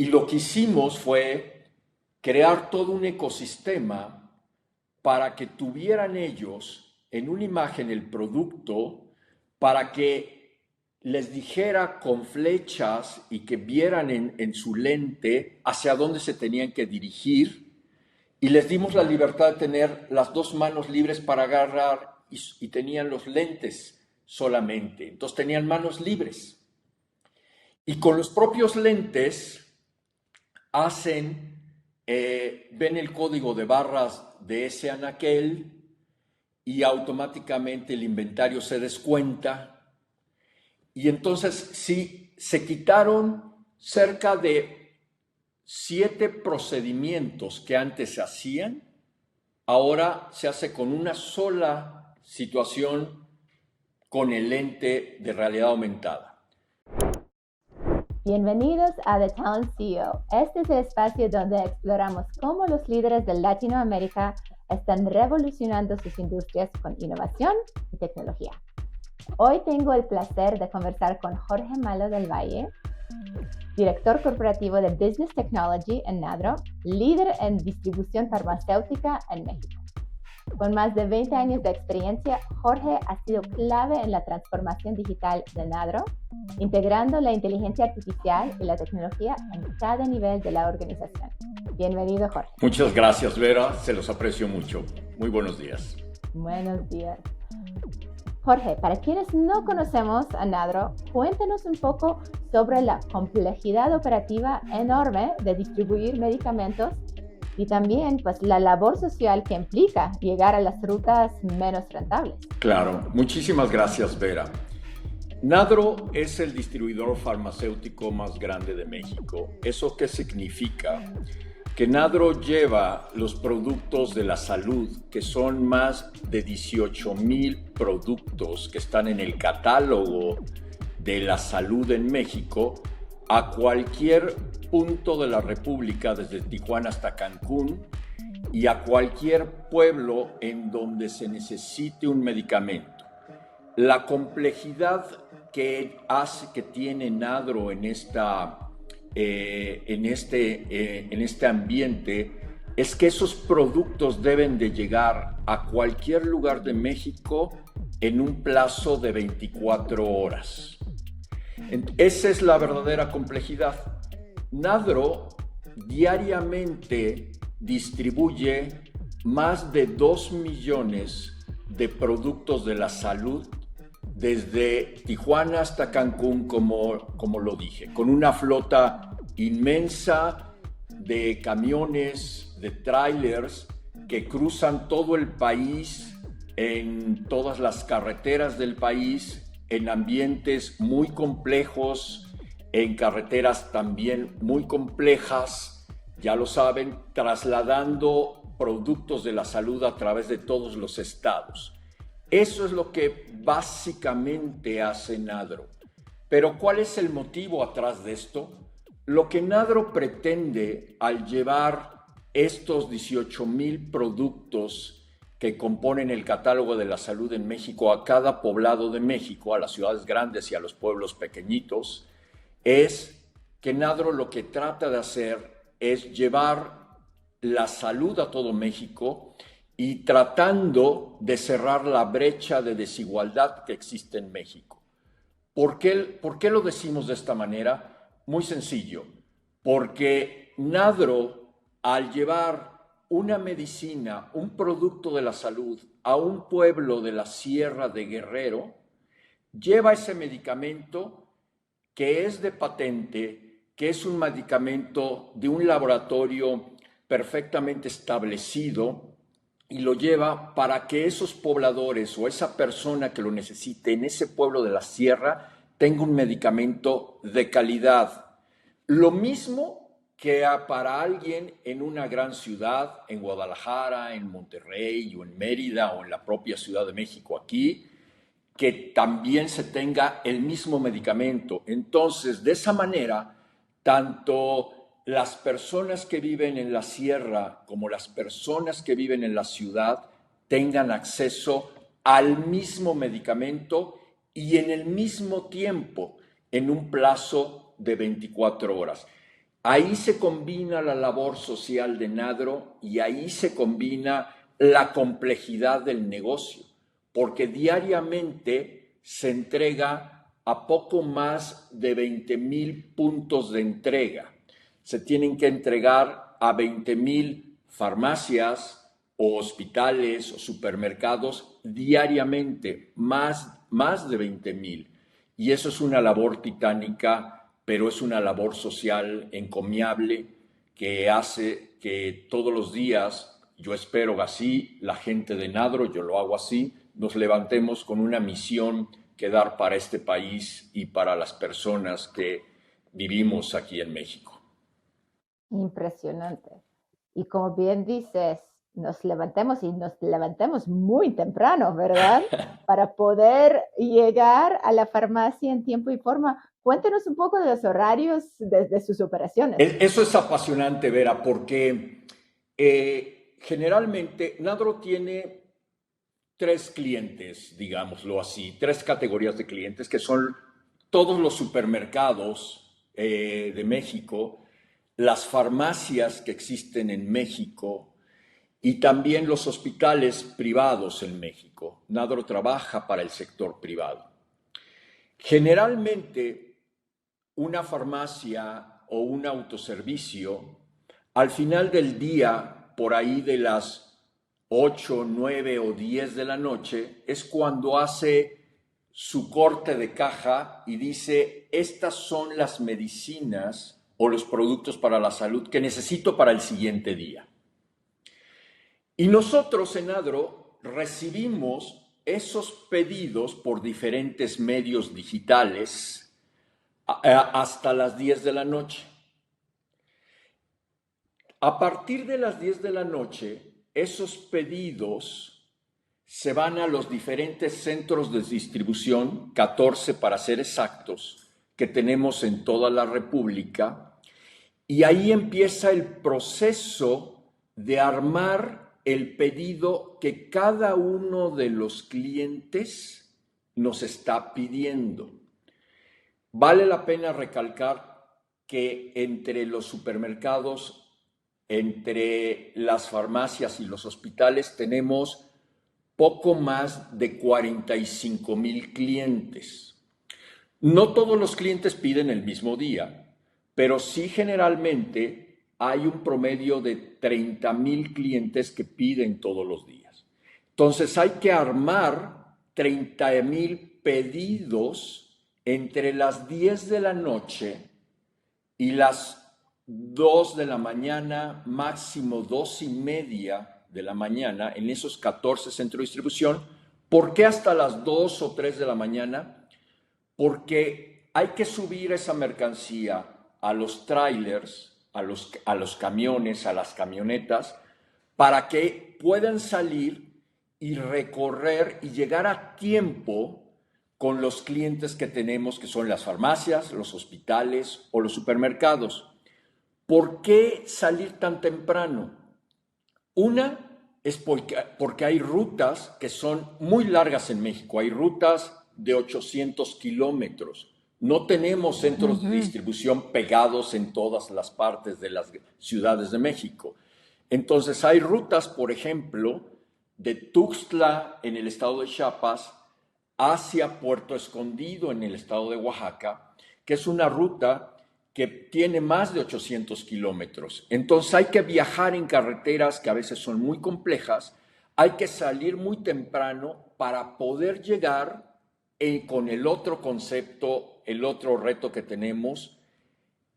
Y lo que hicimos fue crear todo un ecosistema para que tuvieran ellos en una imagen el producto, para que les dijera con flechas y que vieran en su lente hacia dónde se tenían que dirigir, y les dimos la libertad de tener las dos manos libres para agarrar y tenían los lentes solamente. Entonces tenían manos libres. Y con los propios lentes ven el código de barras de ese anaquel y automáticamente el inventario se descuenta. Y entonces sí, se quitaron cerca de 7 procedimientos que antes se hacían, ahora se hace con una sola situación con el lente de realidad aumentada. Bienvenidos a The Talent CEO. Este es el espacio donde exploramos cómo los líderes de Latinoamérica están revolucionando sus industrias con innovación y tecnología. Hoy tengo el placer de conversar con Jorge Malo del Valle, director corporativo de Business Technology en Nadro, líder en distribución farmacéutica en México. Con más de 20 años de experiencia, Jorge ha sido clave en la transformación digital de Nadro, integrando la inteligencia artificial y la tecnología en cada nivel de la organización. Bienvenido, Jorge. Muchas gracias, Vera. Se los aprecio mucho. Muy buenos días. Buenos días. Jorge, para quienes no conocemos a Nadro, cuéntanos un poco sobre la complejidad operativa enorme de distribuir medicamentos y también pues, la labor social que implica llegar a las rutas menos rentables. Claro, muchísimas gracias, Vera. Nadro es el distribuidor farmacéutico más grande de México. ¿Eso qué significa? Que Nadro lleva los productos de la salud, que son más de 18,000 productos que están en el catálogo de la salud en México, a cualquier punto de la República, desde Tijuana hasta Cancún, y a cualquier pueblo en donde se necesite un medicamento. La complejidad que tiene Nadro en este ambiente es que esos productos deben de llegar a cualquier lugar de México en un plazo de 24 horas. Esa es la verdadera complejidad. Nadro diariamente distribuye más de 2 millones de productos de la salud desde Tijuana hasta Cancún, como lo dije, con una flota inmensa de camiones, de trailers que cruzan todo el país, en todas las carreteras del país, en ambientes muy complejos, en carreteras también muy complejas, ya lo saben, trasladando productos de la salud a través de todos los estados. Eso es lo que básicamente hace Nadro. Pero ¿cuál es el motivo atrás de esto? Lo que Nadro pretende al llevar estos 18,000 productos que componen el catálogo de la salud en México a cada poblado de México, a las ciudades grandes y a los pueblos pequeñitos, es que Nadro lo que trata de hacer es llevar la salud a todo México y tratando de cerrar la brecha de desigualdad que existe en México. ¿Por qué lo decimos de esta manera? Muy sencillo, porque Nadro, al llevar una medicina, un producto de la salud a un pueblo de la Sierra de Guerrero, lleva ese medicamento que es de patente, que es un medicamento de un laboratorio perfectamente establecido, y lo lleva para que esos pobladores o esa persona que lo necesite en ese pueblo de la sierra tenga un medicamento de calidad. Lo mismo que para alguien en una gran ciudad, en Guadalajara, en Monterrey o en Mérida o en la propia Ciudad de México aquí, que también se tenga el mismo medicamento. Entonces, de esa manera, tanto las personas que viven en la sierra como las personas que viven en la ciudad tengan acceso al mismo medicamento y en el mismo tiempo, en un plazo de 24 horas. Ahí se combina la labor social de Nadro y ahí se combina la complejidad del negocio, porque diariamente se entrega a poco más de 20,000 puntos de entrega. Se tienen que entregar a 20,000 farmacias o hospitales o supermercados diariamente, más de 20,000. Y eso es una labor titánica, pero es una labor social encomiable que hace que todos los días, yo espero así, la gente de Nadro, yo lo hago así, nos levantemos con una misión que dar para este país y para las personas que vivimos aquí en México. Impresionante. Y como bien dices, nos levantemos muy temprano, ¿verdad? Para poder llegar a la farmacia en tiempo y forma. Cuéntenos un poco de los horarios de sus operaciones. Eso es apasionante, Vera, porque generalmente Nadro tiene tres clientes, digámoslo así, tres categorías de clientes que son todos los supermercados de México, las farmacias que existen en México y también los hospitales privados en México. Nadro trabaja para el sector privado. Generalmente, una farmacia o un autoservicio, al final del día, por ahí de las 8, 9 o 10 de la noche, es cuando hace su corte de caja y dice, estas son las medicinas o los productos para la salud que necesito para el siguiente día. Y nosotros en Nadro recibimos esos pedidos por diferentes medios digitales hasta las 10 de la noche. A partir de las 10 de la noche, esos pedidos se van a los diferentes centros de distribución, 14 para ser exactos, que tenemos en toda la República, y ahí empieza el proceso de armar el pedido que cada uno de los clientes nos está pidiendo. Vale la pena recalcar que entre los supermercados, entre las farmacias y los hospitales tenemos poco más de 45,000 clientes. No todos los clientes piden el mismo día, pero sí generalmente hay un promedio de 30,000 clientes que piden todos los días. Entonces hay que armar 30,000 pedidos entre las 10 de la noche y las 2 de la mañana, máximo 2:30 de la mañana, en esos 14 centros de distribución. ¿Por qué hasta las 2 o 3 de la mañana? Porque hay que subir esa mercancía a los trailers, a los camiones, a las camionetas, para que puedan salir y recorrer y llegar a tiempo con los clientes que tenemos, que son las farmacias, los hospitales o los supermercados. ¿Por qué salir tan temprano? Una es porque hay rutas que son muy largas en México, hay rutas de 800 kilómetros. No tenemos centros de distribución pegados en todas las partes de las ciudades de México. Entonces hay rutas, por ejemplo, de Tuxtla en el estado de Chiapas hacia Puerto Escondido en el estado de Oaxaca, que es una ruta que tiene más de 800 kilómetros. Entonces hay que viajar en carreteras que a veces son muy complejas, hay que salir muy temprano para poder llegar con el otro concepto, el otro reto que tenemos,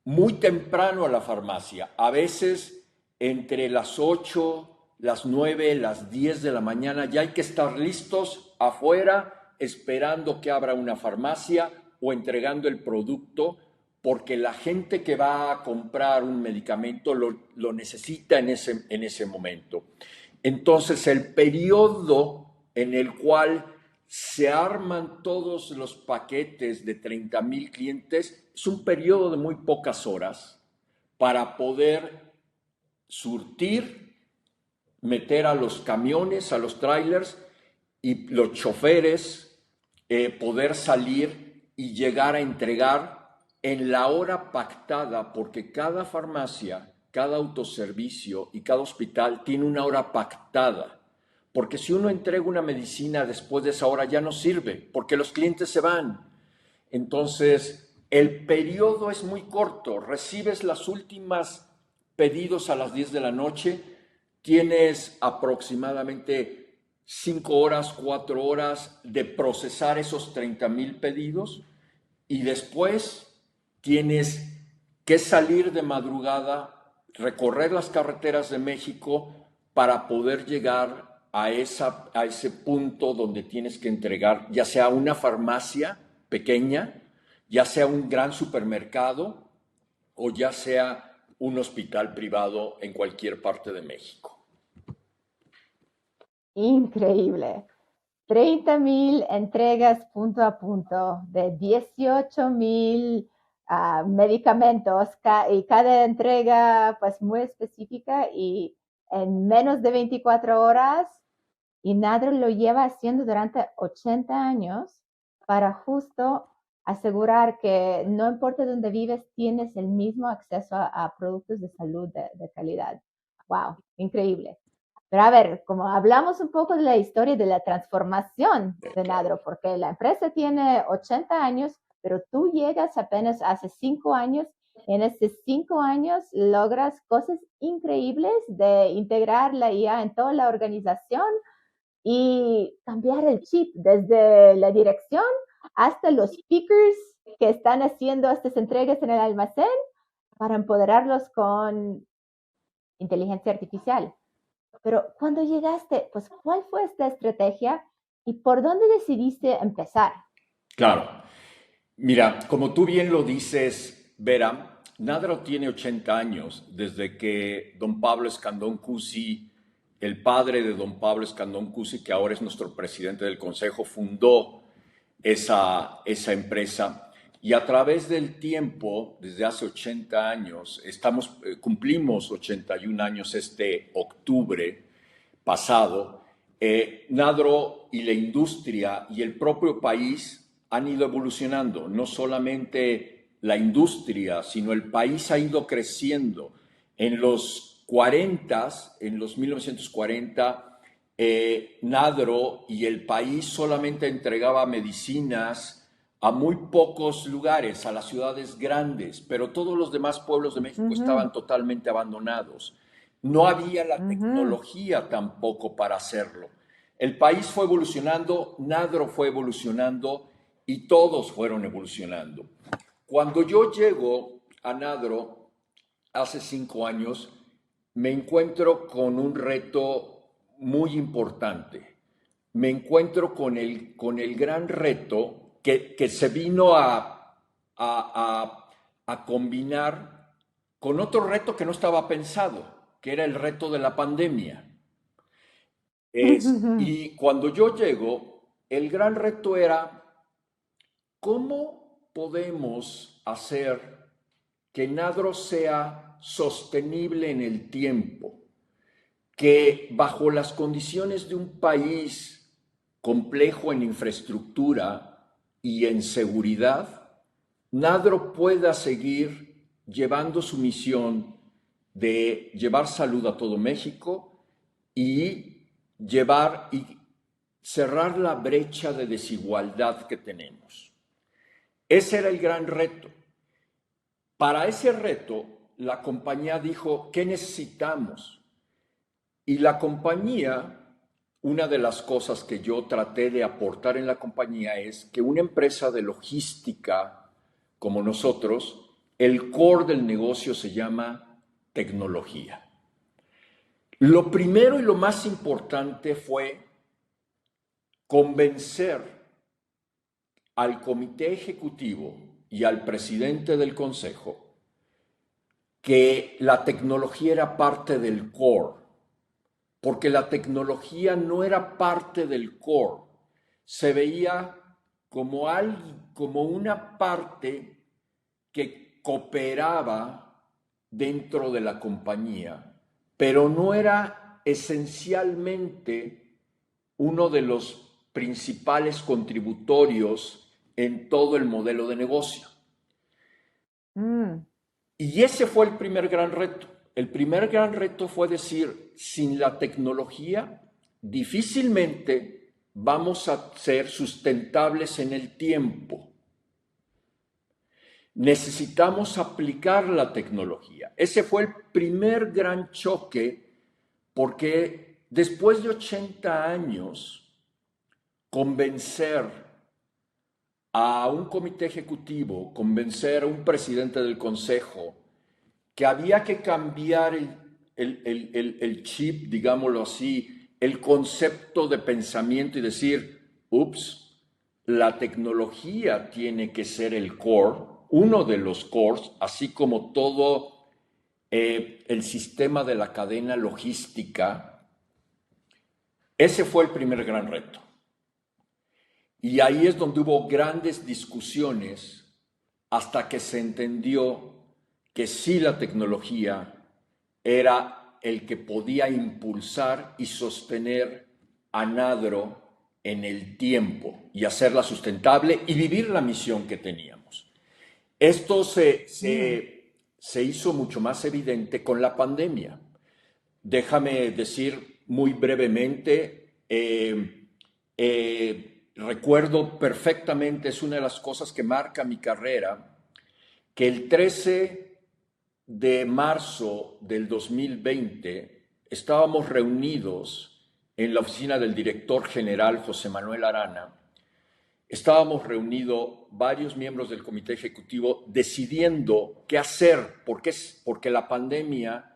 muy temprano a la farmacia. A veces entre las 8, las 9, las 10 de la mañana ya hay que estar listos afuera esperando que abra una farmacia o entregando el producto, porque la gente que va a comprar un medicamento lo necesita en ese momento. Entonces, el periodo en el cual se arman todos los paquetes de 30,000 clientes es un periodo de muy pocas horas para poder surtir, meter a los camiones, a los trailers y los choferes, poder salir y llegar a entregar en la hora pactada, porque cada farmacia, cada autoservicio y cada hospital tiene una hora pactada. Porque si uno entrega una medicina después de esa hora ya no sirve, porque los clientes se van. Entonces, el periodo es muy corto. Recibes las últimas pedidos a las 10 de la noche, tienes aproximadamente 5 horas, 4 horas de procesar esos 30,000 pedidos y después tienes que salir de madrugada, recorrer las carreteras de México para poder llegar a ese punto donde tienes que entregar, ya sea una farmacia pequeña, ya sea un gran supermercado o ya sea un hospital privado en cualquier parte de México. Increíble. 30,000 entregas punto a punto de 18,000 medicamentos y cada entrega pues muy específica y en menos de 24 horas. Y Nadro lo lleva haciendo durante 80 años para justo asegurar que no importa dónde vives, tienes el mismo acceso a productos de salud de calidad. ¡Wow! Increíble. Pero a ver, como hablamos un poco de la historia de la transformación de Nadro, porque la empresa tiene 80 años, pero tú llegas apenas hace 5 años. En estos 5 años logras cosas increíbles de integrar la IA en toda la organización y cambiar el chip desde la dirección hasta los pickers que están haciendo estas entregas en el almacén para empoderarlos con inteligencia artificial. Pero cuando llegaste, pues, ¿cuál fue esta estrategia y por dónde decidiste empezar? Claro. Mira, como tú bien lo dices, Vera, Nadro tiene 80 años desde que don Pablo Escandón Cusi, el padre de don Pablo Escandón Cusi, que ahora es nuestro presidente del consejo, fundó esa empresa. Y a través del tiempo, desde hace 80 años, cumplimos 81 años este octubre pasado, Nadro y la industria y el propio país han ido evolucionando. No solamente la industria, sino el país ha ido creciendo. En los 40, en los 1940, Nadro y el país solamente entregaba medicinas a muy pocos lugares, a las ciudades grandes, pero todos los demás pueblos de México estaban totalmente abandonados. No había la tecnología tampoco para hacerlo. El país fue evolucionando, Nadro fue evolucionando y todos fueron evolucionando. Cuando yo llego a Nadro hace 5 años, me encuentro con un reto muy importante. Me encuentro con el gran reto que se vino a combinar con otro reto que no estaba pensado, que era el reto de la pandemia. Y cuando yo llego, el gran reto era cómo podemos hacer que Nadro sea sostenible en el tiempo, que bajo las condiciones de un país complejo en infraestructura y en seguridad, Nadro pueda seguir llevando su misión de llevar salud a todo México y llevar y cerrar la brecha de desigualdad que tenemos. Ese era el gran reto. Para ese reto, la compañía dijo, ¿qué necesitamos? Y la compañía, una de las cosas que yo traté de aportar en la compañía es que una empresa de logística como nosotros, el core del negocio se llama tecnología. Lo primero y lo más importante fue convencer al comité ejecutivo y al presidente del consejo que la tecnología era parte del core, porque la tecnología no era parte del core, se veía como una parte que cooperaba dentro de la compañía, pero no era esencialmente uno de los principales contributorios en todo el modelo de negocio. Mm, Y ese fue el primer gran reto. El primer gran reto fue decir, sin la tecnología, difícilmente vamos a ser sustentables en el tiempo. Necesitamos aplicar la tecnología. Ese fue el primer gran choque porque después de 80 años, convencer a un comité ejecutivo, convencer a un presidente del consejo que había que cambiar el chip, digámoslo así, el concepto de pensamiento y decir, ups, la tecnología tiene que ser el core, uno de los cores, así como todo el sistema de la cadena logística. Ese fue el primer gran reto. Y ahí es donde hubo grandes discusiones hasta que se entendió que sí la tecnología era el que podía impulsar y sostener a Nadro en el tiempo y hacerla sustentable y vivir la misión que teníamos. Esto mm, se hizo mucho más evidente con la pandemia. Déjame decir muy brevemente, recuerdo perfectamente, es una de las cosas que marca mi carrera, que el 13 de marzo del 2020 estábamos reunidos en la oficina del director general José Manuel Arana. Estábamos reunidos varios miembros del comité ejecutivo decidiendo qué hacer, porque la pandemia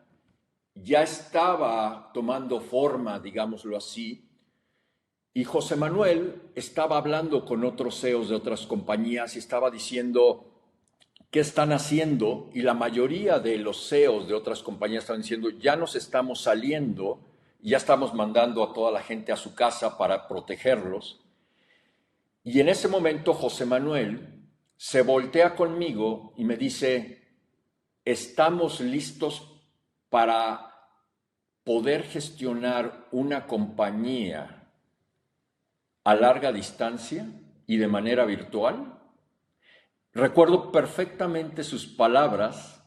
ya estaba tomando forma, digámoslo así, y José Manuel estaba hablando con otros CEOs de otras compañías y estaba diciendo qué están haciendo, y la mayoría de los CEOs de otras compañías estaban diciendo ya nos estamos saliendo, ya estamos mandando a toda la gente a su casa para protegerlos. Y en ese momento José Manuel se voltea conmigo y me dice, estamos listos para poder gestionar una compañía a larga distancia y de manera virtual. Recuerdo perfectamente sus palabras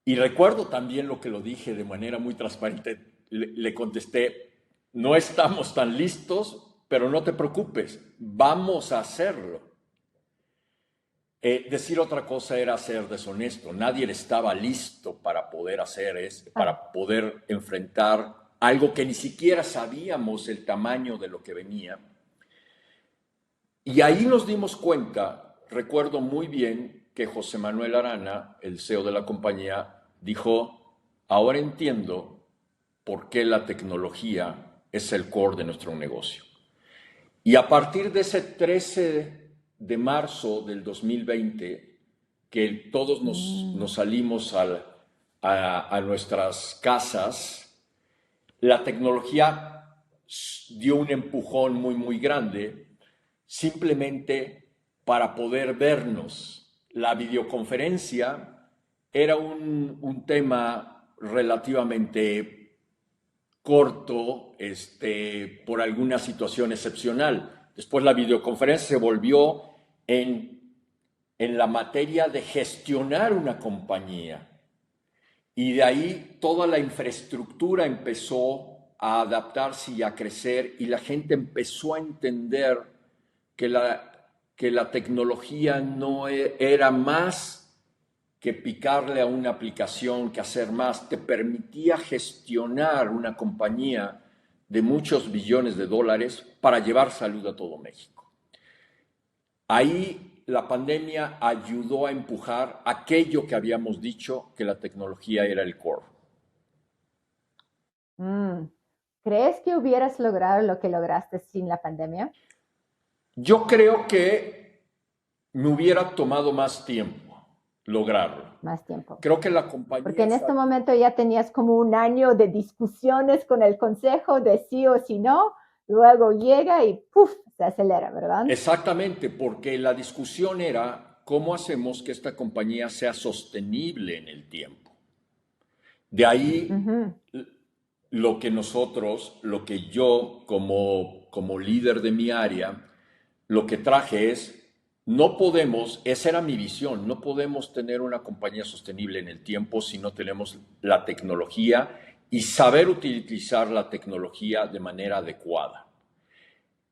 y recuerdo también lo que lo dije de manera muy transparente. Le contesté, no estamos tan listos, pero no te preocupes, vamos a hacerlo. Decir otra cosa era ser deshonesto. Nadie estaba listo para poder hacer eso, ah, para poder enfrentar algo que ni siquiera sabíamos el tamaño de lo que venía. Y ahí nos dimos cuenta, recuerdo muy bien que José Manuel Arana, el CEO de la compañía, dijo, ahora entiendo por qué la tecnología es el core de nuestro negocio. Y a partir de ese 13 de marzo del 2020, que todos nos mm, salimos a nuestras casas, la tecnología dio un empujón muy, muy grande, simplemente para poder vernos. La videoconferencia era un tema relativamente corto, por alguna situación excepcional. Después la videoconferencia se volvió en la materia de gestionar una compañía. Y de ahí toda la infraestructura empezó a adaptarse y a crecer y la gente empezó a entender que la tecnología no era más que picarle a una aplicación, que hacer más, te permitía gestionar una compañía de muchos billones de dólares para llevar salud a todo México. Ahí la pandemia ayudó a empujar aquello que habíamos dicho, que la tecnología era el core. mm. ¿Crees que hubieras logrado lo que lograste sin la pandemia? Yo creo que me hubiera tomado más tiempo lograrlo. Más tiempo. Creo que la Porque compañía en este momento ya tenías como un año de discusiones con el consejo de sí o sí no, luego llega y ¡puf! Se acelera, ¿verdad? exactamente, porque la discusión era cómo hacemos que esta compañía sea sostenible en el tiempo. De ahí Ujú, lo que nosotros, lo que yo como líder de mi área, lo que traje es No podemos, esa era mi visión, no podemos tener una compañía sostenible en el tiempo si no tenemos la tecnología y saber utilizar la tecnología de manera adecuada.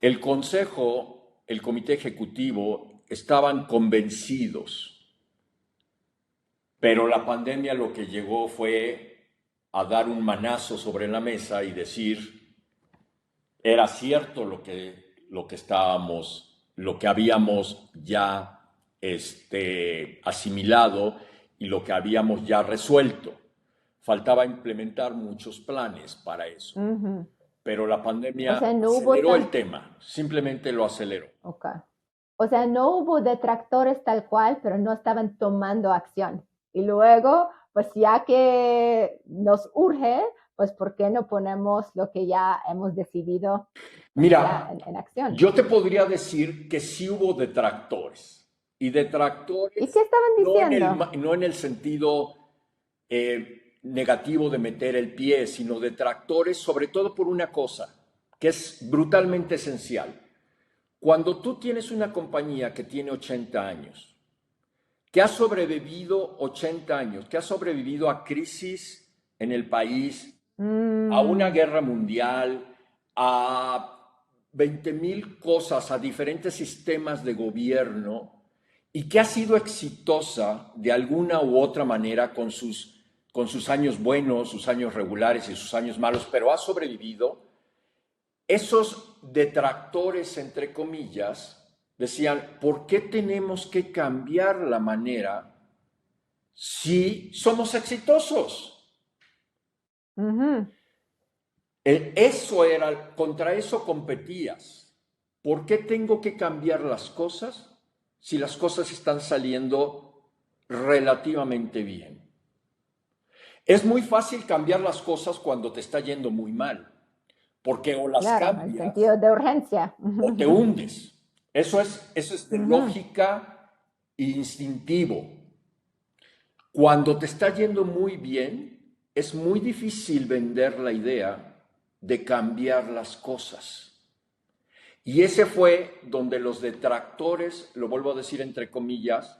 El consejo, el comité ejecutivo estaban convencidos, pero la pandemia lo que llegó fue a dar un manazo sobre la mesa y decir, era cierto lo que habíamos ya asimilado y lo que habíamos ya resuelto. Faltaba implementar muchos planes para eso. Ujú. Pero la O pandemia sea, no hubo aceleró el tema, simplemente lo aceleró. Ok. O sea, no hubo detractores tal cual, pero no estaban tomando acción. Y luego, pues ya que nos urge, pues ¿por qué no ponemos lo que ya hemos decidido pues, ya Mira, en acción? yo te podría decir que sí hubo detractores. Y ¿Y qué detractores estaban diciendo? no en el sentido negativo de meter el pie, sino detractores sobre todo por una cosa que es brutalmente esencial. Cuando tú tienes una compañía que tiene 80 años, que ha sobrevivido 80 años, que ha sobrevivido a crisis en el país, a una guerra mundial, a 20,000 cosas, a diferentes sistemas de gobierno, y que ha sido exitosa de alguna u otra manera con sus años buenos, sus años regulares y sus años malos, pero ha sobrevivido. Esos detractores, entre comillas, decían, ¿por qué tenemos que cambiar la manera si somos exitosos? Ujú. Eso era, contra eso competías. ¿Por qué tengo que cambiar las cosas si las cosas están saliendo relativamente bien? Es muy fácil cambiar las cosas cuando te está yendo muy mal, porque o las Claro, el cambias sentido de urgencia. o te hundes. Eso es de Ujú. lógica e instintivo. Cuando te está yendo muy bien, es muy difícil vender la idea de cambiar las cosas. Y ese fue donde los detractores, lo vuelvo a decir entre comillas,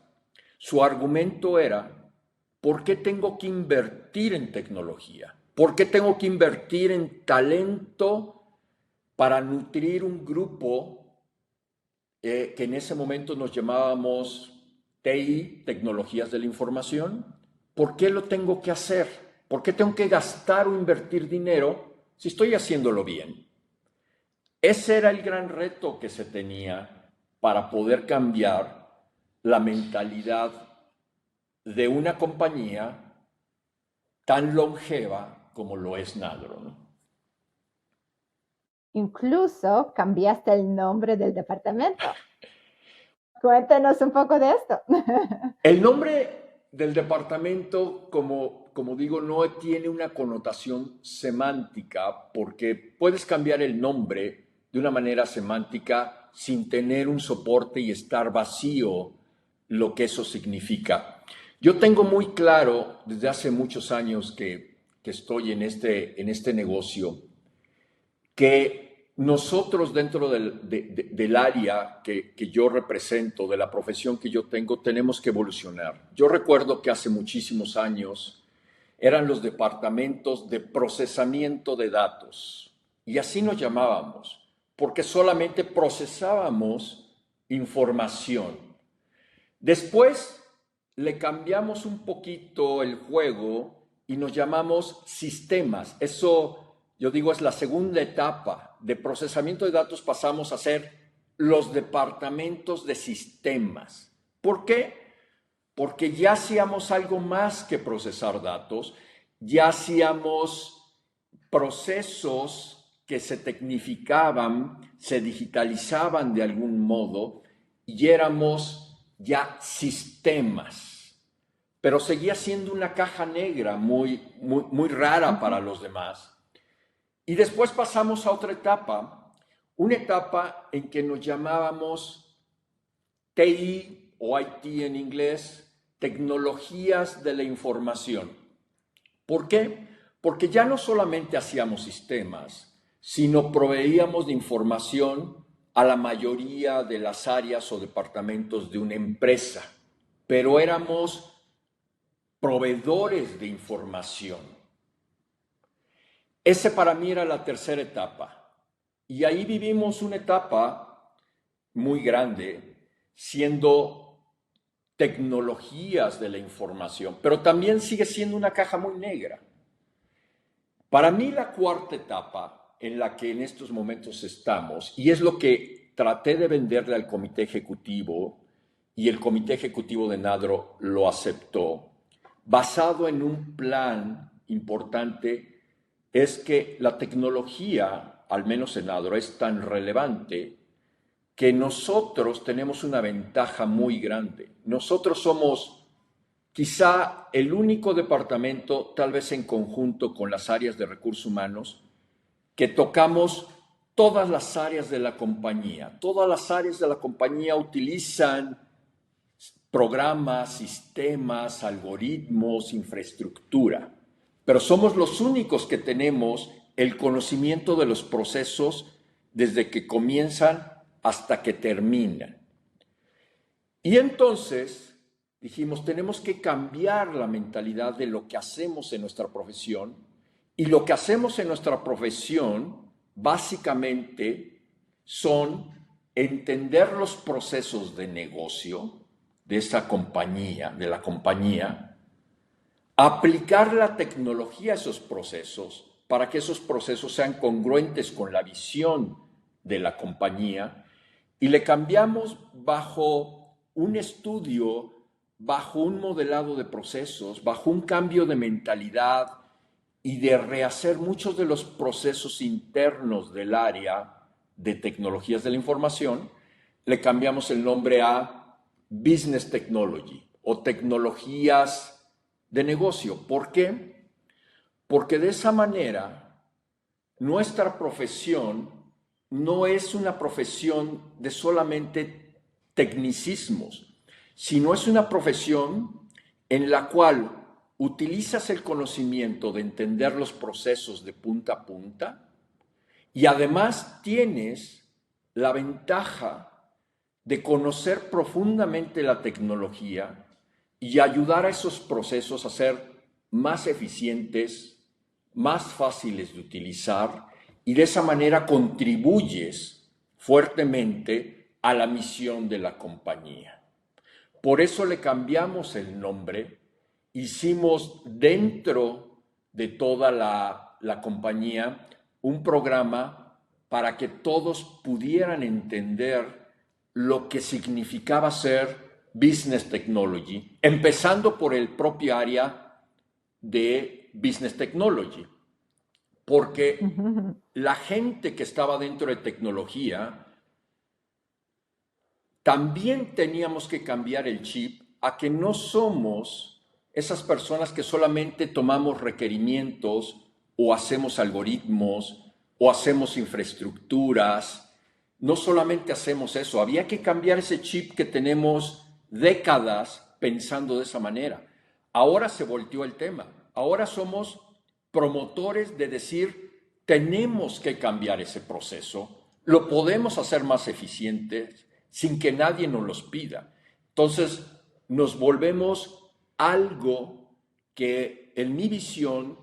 su argumento era, ¿por qué tengo que invertir en tecnología? ¿Por qué tengo que invertir en talento para nutrir un grupo que en ese momento nos llamábamos TI, Tecnologías de la Información? ¿Por qué lo tengo que hacer? ¿Por qué tengo que gastar o invertir dinero si estoy haciéndolo bien? Ese era el gran reto que se tenía para poder cambiar la mentalidad de una compañía tan longeva como lo es Nadro, ¿no? Incluso cambiaste el nombre del departamento. Cuéntanos un poco de esto. El nombre del departamento, como digo, no tiene una connotación semántica porque puedes cambiar el nombre de una manera semántica sin tener un soporte y estar vacío lo que eso significa. Yo tengo muy claro desde hace muchos años que estoy en este negocio que nosotros dentro del área que yo represento, de la profesión que yo tengo, tenemos que evolucionar. Yo recuerdo que hace muchísimos años eran los departamentos de procesamiento de datos y así nos llamábamos, porque solamente procesábamos información. Después le cambiamos un poquito el juego y nos llamamos sistemas. Eso, yo digo, es la segunda etapa. De procesamiento de datos pasamos a ser los departamentos de sistemas. ¿Por qué? Porque ya hacíamos algo más que procesar datos, ya hacíamos procesos que se tecnificaban, se digitalizaban de algún modo y éramos ya sistemas, pero seguía siendo una caja negra muy rara para los demás. Y después pasamos a otra etapa, una etapa en que nos llamábamos TI o IT en inglés, tecnologías de la información. ¿Por qué? Porque ya no solamente hacíamos sistemas, sino proveíamos de información a la mayoría de las áreas o departamentos de una empresa, pero éramos proveedores de información. Ese para mí era la tercera etapa. Y ahí vivimos una etapa muy grande, siendo tecnologías de la información, pero también sigue siendo una caja muy negra. Para mí la cuarta etapa en la que en estos momentos estamos, y es lo que traté de venderle al comité ejecutivo, y el comité ejecutivo de Nadro lo aceptó, basado en un plan importante, es que la tecnología, al menos en Nadro, es tan relevante que nosotros tenemos una ventaja muy grande. Nosotros somos quizá el único departamento, tal vez en conjunto con las áreas de recursos humanos, que tocamos todas las áreas de la compañía. Todas las áreas de la compañía utilizan programas, sistemas, algoritmos, infraestructura, pero somos los únicos que tenemos el conocimiento de los procesos desde que comienzan hasta que terminan. Y entonces dijimos, tenemos que cambiar la mentalidad de lo que hacemos en nuestra profesión, y lo que hacemos en nuestra profesión básicamente son entender los procesos de negocio de esa compañía, de la compañía, aplicar la tecnología a esos procesos para que esos procesos sean congruentes con la visión de la compañía, y le cambiamos bajo un estudio, bajo un modelado de procesos, bajo un cambio de mentalidad y de rehacer muchos de los procesos internos del área de tecnologías de la información. Le cambiamos el nombre a Business Technology o tecnologías de negocio. ¿Por qué? Porque de esa manera nuestra profesión no es una profesión de solamente tecnicismos, sino es una profesión en la cual utilizas el conocimiento de entender los procesos de punta a punta, y además tienes la ventaja de conocer profundamente la tecnología y ayudar a esos procesos a ser más eficientes, más fáciles de utilizar, y de esa manera contribuyes fuertemente a la misión de la compañía. Por eso le cambiamos el nombre. Hicimos dentro de toda la compañía un programa para que todos pudieran entender lo que significaba ser Business Technology, empezando por el propio área de Business Technology, porque la gente que estaba dentro de tecnología también teníamos que cambiar el chip a que no somos esas personas que solamente tomamos requerimientos o hacemos algoritmos o hacemos infraestructuras. No solamente hacemos eso, había que cambiar ese chip que tenemos décadas pensando de esa manera. Ahora se volteó el tema. Ahora somos promotores de decir, tenemos que cambiar ese proceso, lo podemos hacer más eficientes sin que nadie nos los pida. Entonces, nos volvemos algo que en mi visión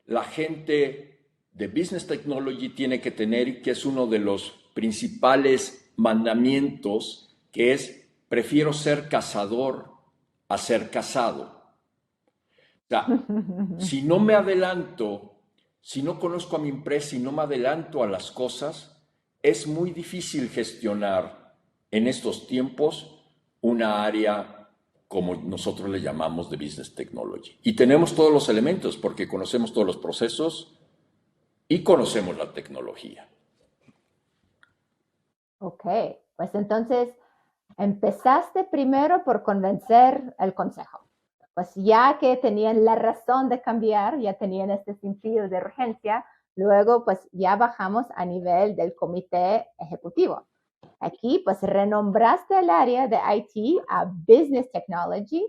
la gente de Business Technology tiene que tener, y que es uno de los principales mandamientos, que es: prefiero ser cazador a ser cazado. O sea, si no me adelanto, si no conozco a mi empresa y no me adelanto a las cosas, es muy difícil gestionar en estos tiempos una área como nosotros le llamamos de Business Technology. Y tenemos todos los elementos porque conocemos todos los procesos y conocemos la tecnología. Ok, pues entonces empezaste primero por convencer al consejo. Pues ya que tenían la razón de cambiar, ya tenían este sentido de urgencia, luego pues ya bajamos a nivel del comité ejecutivo. Aquí pues renombraste el área de IT a Business Technology,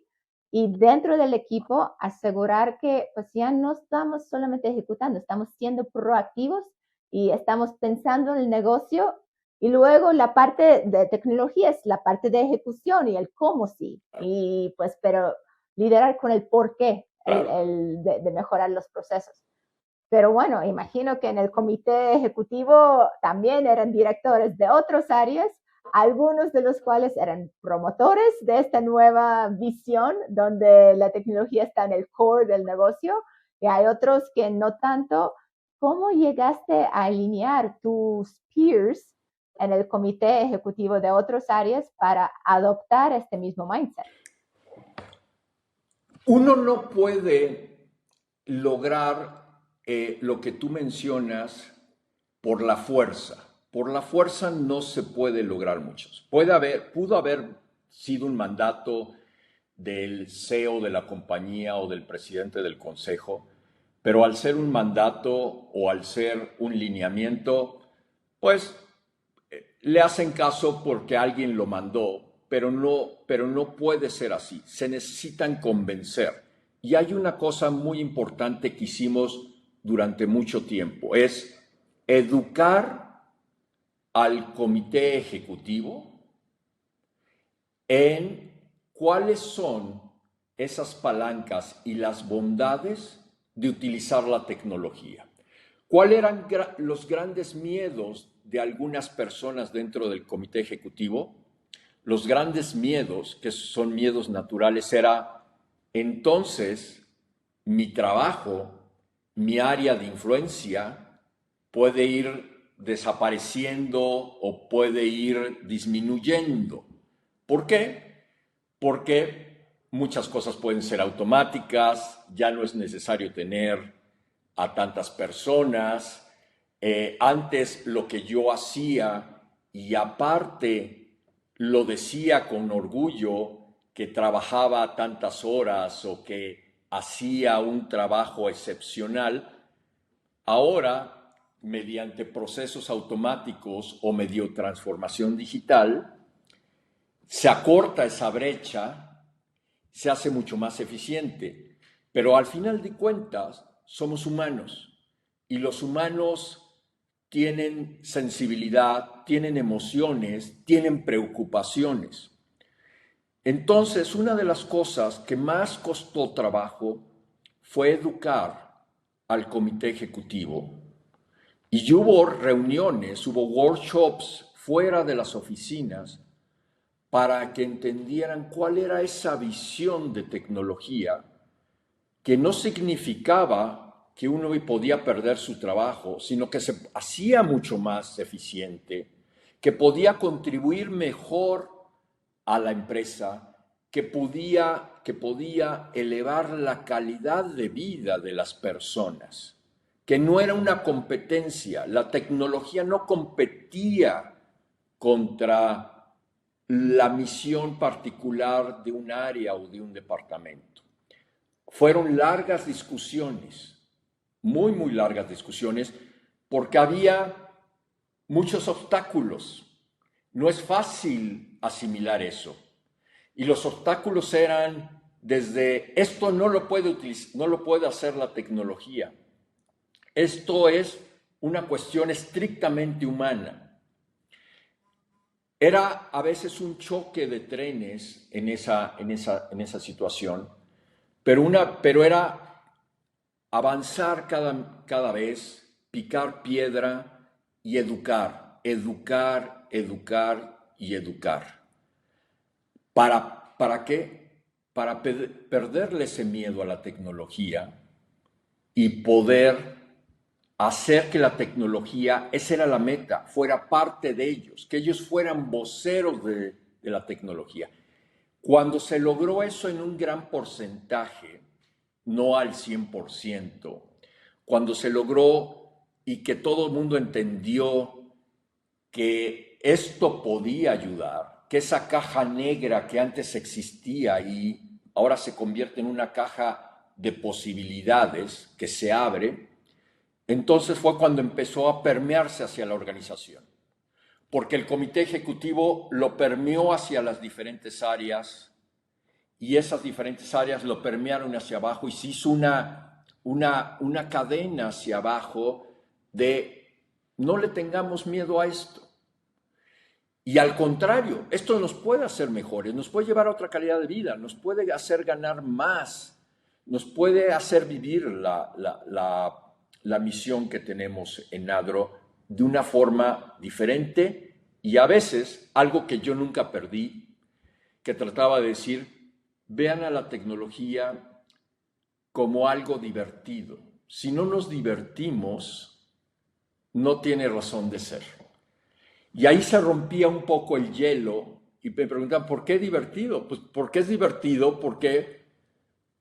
y dentro del equipo asegurar que pues ya no estamos solamente ejecutando, estamos siendo proactivos y estamos pensando en el negocio Y luego la parte de tecnología es la parte de ejecución y el cómo sí. Y pues, pero liderar con el por qué, de mejorar los procesos. Pero bueno, imagino que en el comité ejecutivo también eran directores de otras áreas, algunos de los cuales eran promotores de esta nueva visión donde la tecnología está en el core del negocio y hay otros que no tanto. ¿Cómo llegaste a alinear tus peers en el comité ejecutivo de otras áreas para adoptar este mismo mindset? Uno no puede lograr lo que tú mencionas por la fuerza. Por la fuerza no se puede lograr muchos. Pudo haber sido un mandato del CEO de la compañía o del presidente del consejo, pero al ser un mandato o al ser un lineamiento, pues le hacen caso porque alguien lo mandó, pero no puede ser así. Se necesitan convencer. Y hay una cosa muy importante que hicimos durante mucho tiempo, es educar al comité ejecutivo en cuáles son esas palancas y las bondades de utilizar la tecnología. ¿Cuáles eran los grandes miedos de algunas personas dentro del comité ejecutivo? Los grandes miedos, que son miedos naturales, era entonces mi trabajo, mi área de influencia puede ir desapareciendo o puede ir disminuyendo. ¿Por qué? Porque muchas cosas pueden ser automáticas, ya no es necesario tener a tantas personas. Antes lo que yo hacía, y aparte lo decía con orgullo, que trabajaba tantas horas o que hacía un trabajo excepcional, ahora, mediante procesos automáticos o medio transformación digital, se acorta esa brecha, se hace mucho más eficiente. Pero al final de cuentas, somos humanos y los humanos tienen sensibilidad, tienen emociones, tienen preocupaciones. Entonces, una de las cosas que más costó trabajo fue educar al comité ejecutivo. Y hubo reuniones, hubo workshops fuera de las oficinas para que entendieran cuál era esa visión de tecnología, que no significaba que uno podía perder su trabajo, sino que se hacía mucho más eficiente, que podía contribuir mejor a la empresa, que podía elevar la calidad de vida de las personas, que no era una competencia. La tecnología no competía contra la misión particular de un área o de un departamento. Fueron largas discusiones, muy, muy largas discusiones, porque había muchos obstáculos. No es fácil asimilar eso. Y los obstáculos eran desde esto no lo puede hacer la tecnología. Esto es una cuestión estrictamente humana. Era a veces un choque de trenes en esa situación, pero era avanzar cada vez, picar piedra y educar, educar, educar y educar. ¿Para qué? Para perderle ese miedo a la tecnología y poder hacer que la tecnología, esa era la meta, fuera parte de ellos, que ellos fueran voceros de la tecnología. Cuando se logró eso en un gran porcentaje, no al 100%, cuando se logró y que todo el mundo entendió que esto podía ayudar, que esa caja negra que antes existía y ahora se convierte en una caja de posibilidades que se abre, entonces fue cuando empezó a permearse hacia la organización, porque el comité ejecutivo lo permeó hacia las diferentes áreas y esas diferentes áreas lo permearon hacia abajo y se hizo una cadena hacia abajo de no le tengamos miedo a esto. Y al contrario, esto nos puede hacer mejores, nos puede llevar a otra calidad de vida, nos puede hacer ganar más, nos puede hacer vivir la misión que tenemos en Nadro de una forma diferente y a veces algo que yo nunca perdí, que trataba de decir, vean a la tecnología como algo divertido. Si no nos divertimos, no tiene razón de ser. Y ahí se rompía un poco el hielo y me preguntaban, ¿por qué divertido? Pues porque es divertido, porque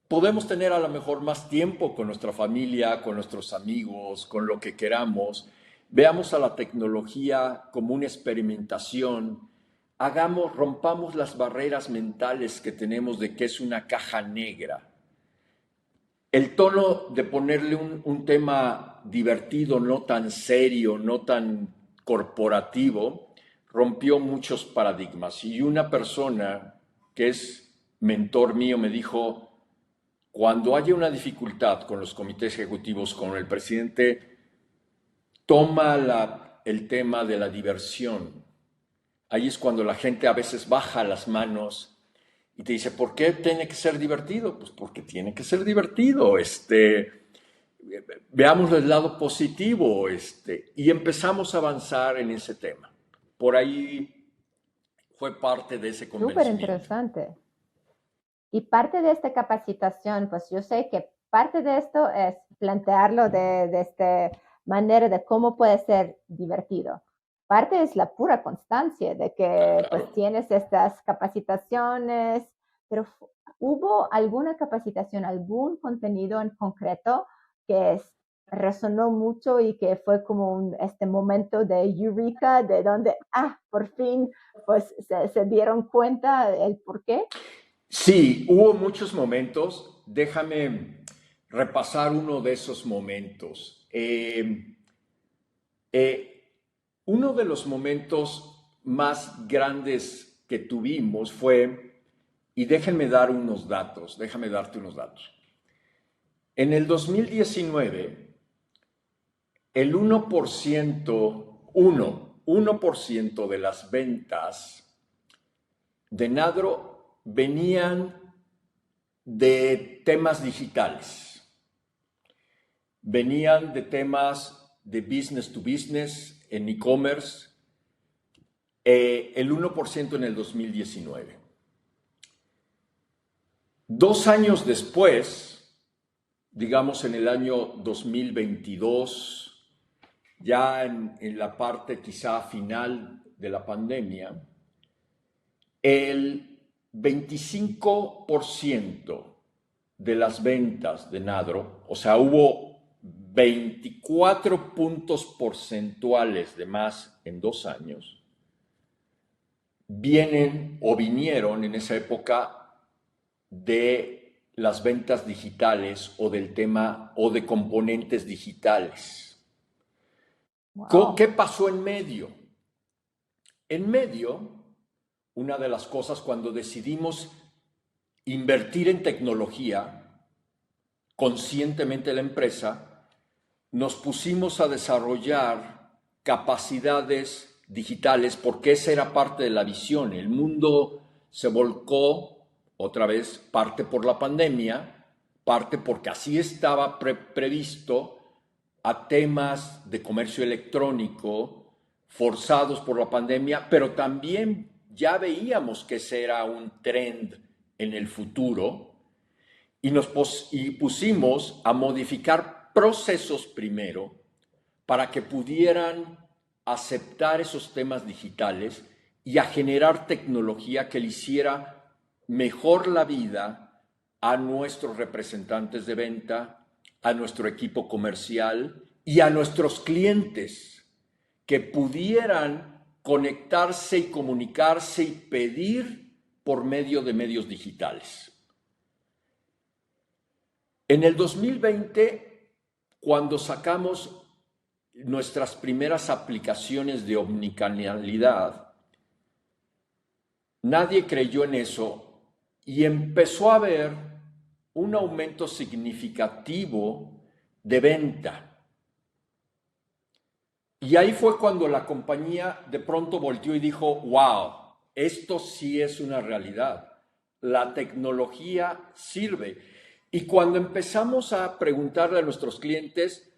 podemos tener a lo mejor más tiempo con nuestra familia, con nuestros amigos, con lo que queramos. Veamos a la tecnología como una experimentación. Rompamos las barreras mentales que tenemos de que es una caja negra. El tono de ponerle un tema divertido, no tan serio, no tan corporativo, rompió muchos paradigmas. Y una persona que es mentor mío me dijo, cuando haya una dificultad con los comités ejecutivos, con el presidente, toma el tema de la diversión. Ahí es cuando la gente a veces baja las manos y te dice, ¿por qué tiene que ser divertido? Pues porque tiene que ser divertido. Veamos el lado positivo, y empezamos a avanzar en ese tema. Por ahí fue parte de ese Súper convencimiento. interesante. Y parte de esta capacitación, pues yo sé que parte de esto es plantearlo de esta manera de cómo puede ser divertido. Parte es la pura constancia de que pues tienes estas capacitaciones, pero ¿hubo alguna capacitación, algún contenido en concreto que resonó mucho y que fue como este momento de eureka, de donde, por fin, pues se dieron cuenta el por qué? Sí, hubo muchos momentos. Déjame repasar uno de esos momentos. Uno de los momentos más grandes que tuvimos fue, y déjame darte unos datos. En el 2019, el 1% de las ventas de Nadro venían de temas digitales, venían de temas de business to business, en e-commerce, el 1% en el 2019. 2 años después, digamos en el año 2022, ya en la parte quizá final de la pandemia, el 25% de las ventas de Nadro, o sea, hubo 24 puntos porcentuales de más en 2 años, vinieron en esa época de las ventas digitales o del tema o de componentes digitales. Wow. ¿Qué pasó en medio? En medio, una de las cosas cuando decidimos invertir en tecnología conscientemente la empresa, nos pusimos a desarrollar capacidades digitales porque esa era parte de la visión. El mundo se volcó, otra vez, parte por la pandemia, parte porque así estaba previsto, a temas de comercio electrónico forzados por la pandemia, pero también ya veíamos que ese era un trend en el futuro y nos pusimos a modificar procesos primero para que pudieran aceptar esos temas digitales y a generar tecnología que le hiciera mejor la vida a nuestros representantes de venta, a nuestro equipo comercial y a nuestros clientes, que pudieran conectarse y comunicarse y pedir por medio de medios digitales. En el 2020, cuando sacamos nuestras primeras aplicaciones de omnicanalidad, nadie creyó en eso y empezó a haber un aumento significativo de venta. Y ahí fue cuando la compañía de pronto volteó y dijo, wow, esto sí es una realidad. La tecnología sirve. Y cuando empezamos a preguntarle a nuestros clientes,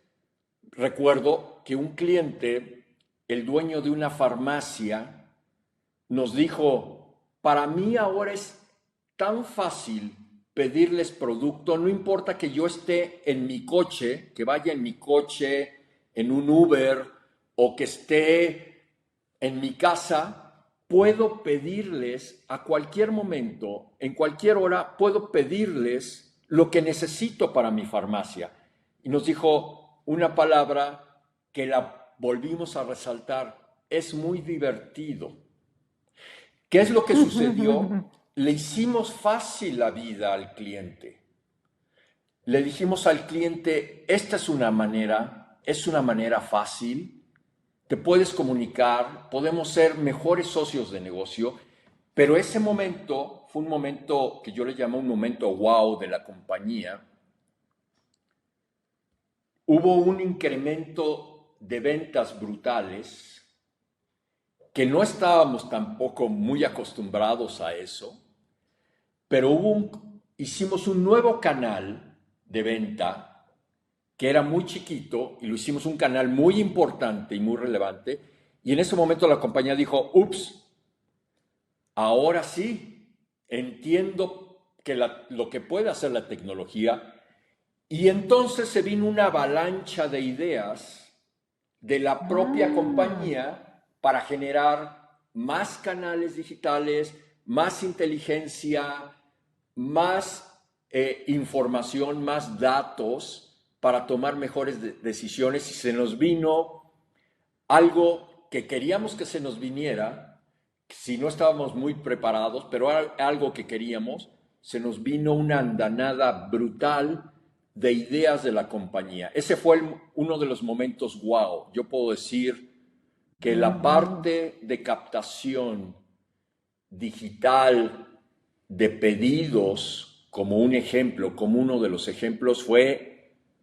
recuerdo que un cliente, el dueño de una farmacia, nos dijo, para mí ahora es tan fácil pedirles producto, no importa que yo esté en mi coche, que vaya en mi coche, en un Uber o que esté en mi casa, puedo pedirles a cualquier momento, en cualquier hora, puedo pedirles lo que necesito para mi farmacia. Y nos dijo una palabra que la volvimos a resaltar, es muy divertido. ¿Qué es lo que sucedió? Le hicimos fácil la vida al cliente. Le dijimos al cliente, esta es una manera fácil, te puedes comunicar, podemos ser mejores socios de negocio, pero ese momento fue un momento que yo le llamo un momento wow de la compañía. Hubo un incremento de ventas brutales que no estábamos tampoco muy acostumbrados a eso, pero hicimos un nuevo canal de venta que era muy chiquito y lo hicimos un canal muy importante y muy relevante. Y en ese momento la compañía dijo, ups, ahora sí, entiendo que lo que puede hacer la tecnología. Y entonces se vino una avalancha de ideas de la propia compañía para generar más canales digitales, más inteligencia, más información, más datos para tomar mejores decisiones. Y se nos vino algo que queríamos que se nos viniera, si no estábamos muy preparados, pero algo que queríamos, se nos vino una andanada brutal de ideas de la compañía. Ese fue uno de los momentos wow. Yo puedo decir que la parte de captación digital de pedidos, como un ejemplo, como uno de los ejemplos, fue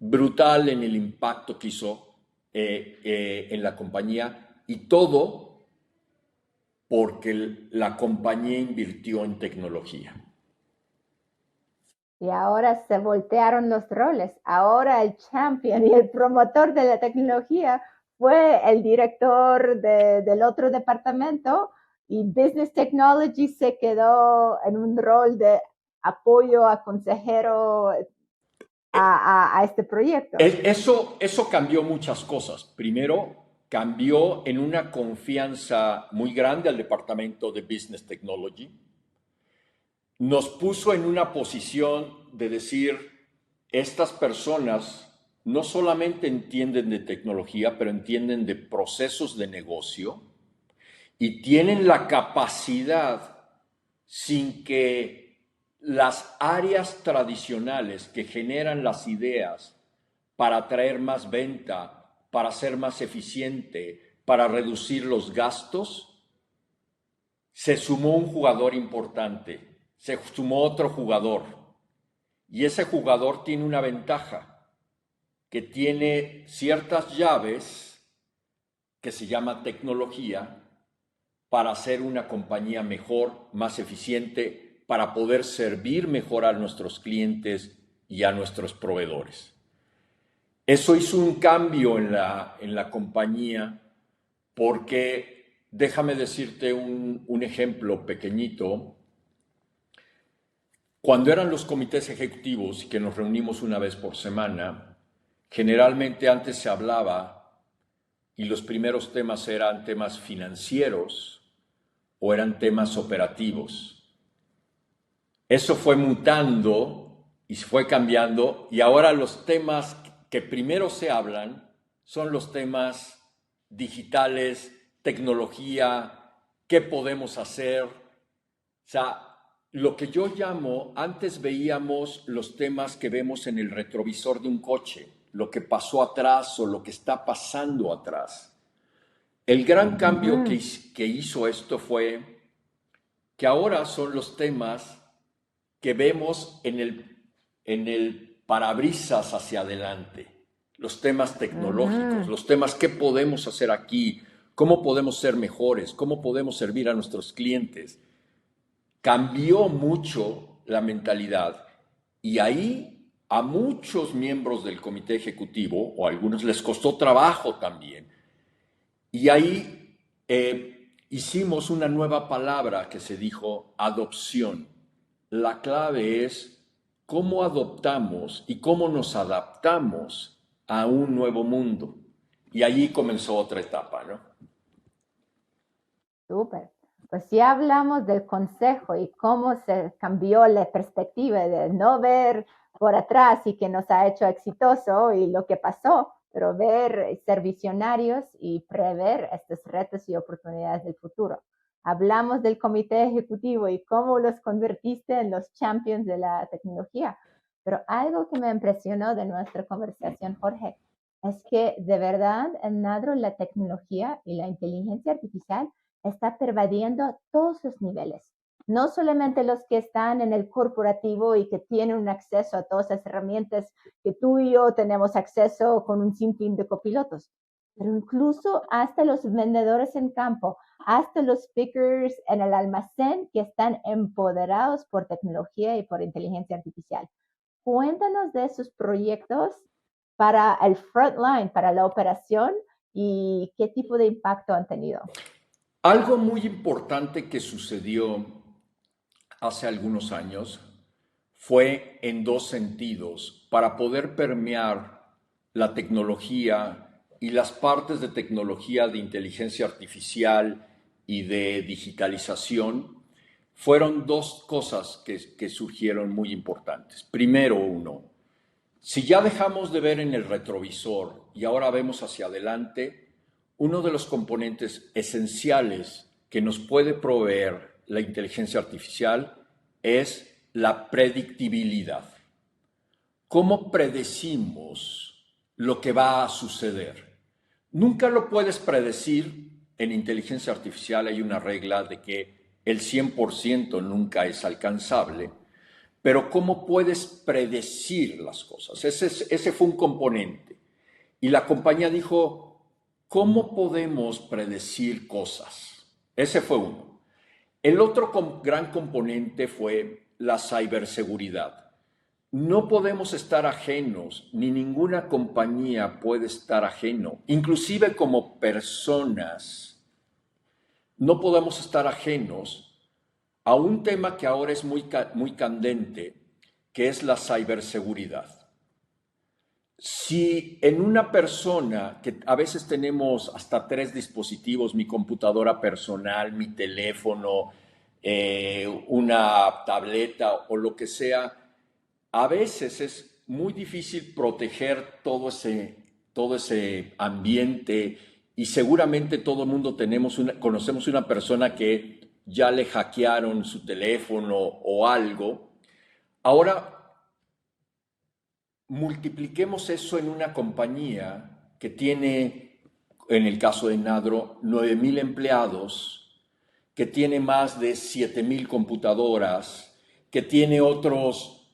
brutal en el impacto que hizo en la compañía, y todo porque la compañía invirtió en tecnología. Y ahora se voltearon los roles. Ahora el champion y el promotor de la tecnología fue el director del otro departamento, y Business Technology se quedó en un rol de apoyo a consejero a este proyecto. Eso cambió muchas cosas. Primero, cambió en una confianza muy grande al departamento de Business Technology. Nos puso en una posición de decir, estas personas no solamente entienden de tecnología, pero entienden de procesos de negocio y tienen la capacidad, sin que las áreas tradicionales que generan las ideas para atraer más venta, para ser más eficiente, para reducir los gastos, se sumó un jugador importante, se sumó otro jugador. Y ese jugador tiene una ventaja, que tiene ciertas llaves que se llama tecnología para hacer una compañía mejor, más eficiente, para poder servir mejor a nuestros clientes y a nuestros proveedores. Eso hizo un cambio en la compañía, porque déjame decirte un ejemplo pequeñito. Cuando eran los comités ejecutivos, que nos reunimos una vez por semana, generalmente antes se hablaba y los primeros temas eran temas financieros o eran temas operativos. Eso fue mutando y fue cambiando, y ahora los temas que primero se hablan son los temas digitales, tecnología, qué podemos hacer. O sea, lo que yo llamo, antes veíamos los temas que vemos en el retrovisor de un coche, lo que pasó atrás o lo que está pasando atrás. El gran cambio que hizo esto fue que ahora son los temas que vemos en el parabrisas hacia adelante. los temas tecnológicos, los temas qué podemos hacer aquí, cómo podemos ser mejores, cómo podemos servir a nuestros clientes. Cambió mucho la mentalidad y ahí a muchos miembros del comité ejecutivo, o a algunos les costó trabajo también, y ahí hicimos una nueva palabra que se dijo adopción. La clave es cómo adoptamos y cómo nos adaptamos a un nuevo mundo. Y allí comenzó otra etapa, ¿no? Súper. Pues si hablamos del consejo y cómo se cambió la perspectiva de no ver por atrás y que nos ha hecho exitoso y lo que pasó, pero ver, ser visionarios y prever estos retos y oportunidades del futuro. Hablamos del comité ejecutivo y cómo los convertiste en los champions de la tecnología. Pero algo que me impresionó de nuestra conversación, Jorge, es que de verdad en Nadro la tecnología y la inteligencia artificial está pervadiendo todos los niveles, no solamente los que están en el corporativo y que tienen un acceso a todas las herramientas que tú y yo tenemos acceso con un sinfín de copilotos, pero incluso hasta los vendedores en campo, hasta los pickers en el almacén que están empoderados por tecnología y por inteligencia artificial. Cuéntanos de esos proyectos para el frontline, para la operación y qué tipo de impacto han tenido. Algo muy importante que sucedió hace algunos años fue en dos sentidos, para poder permear la tecnología y las partes de tecnología de inteligencia artificial y de digitalización. Fueron dos cosas que surgieron muy importantes. Primero, uno, si ya dejamos de ver en el retrovisor y ahora vemos hacia adelante, uno de los componentes esenciales que nos puede proveer la inteligencia artificial es la predictibilidad. ¿Cómo predecimos lo que va a suceder? Nunca lo puedes predecir. En inteligencia artificial hay una regla de que el 100% nunca es alcanzable, pero ¿cómo puedes predecir las cosas? Ese fue un componente. Y la compañía dijo, ¿cómo podemos predecir cosas? Ese fue uno. El otro gran componente fue la ciberseguridad. No podemos estar ajenos, ni ninguna compañía puede estar ajeno, inclusive como personas, no podemos estar ajenos a un tema que ahora es muy candente, que es la ciberseguridad. Si en una persona, que a veces tenemos hasta 3 dispositivos, mi computadora personal, mi teléfono, una tableta o lo que sea, a veces es muy difícil proteger todo ese ambiente y seguramente todo el mundo conocemos una persona que ya le hackearon su teléfono o algo. Ahora, multipliquemos eso en una compañía que tiene, en el caso de Nadro, 9,000 empleados, que tiene más de 7,000 computadoras, que tiene otros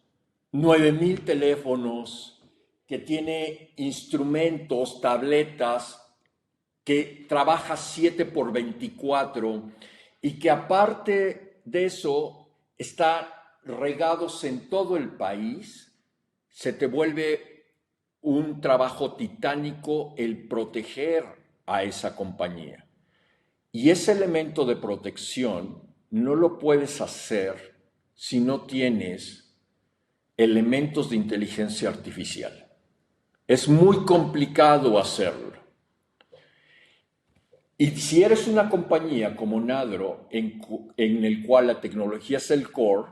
9,000 teléfonos, que tiene instrumentos, tabletas, que trabaja 7x24 y que aparte de eso está regados en todo el país. Se te vuelve un trabajo titánico el proteger a esa compañía. Y ese elemento de protección no lo puedes hacer si no tienes elementos de inteligencia artificial. Es muy complicado hacerlo. Y si eres una compañía como Nadro, en el cual la tecnología es el core,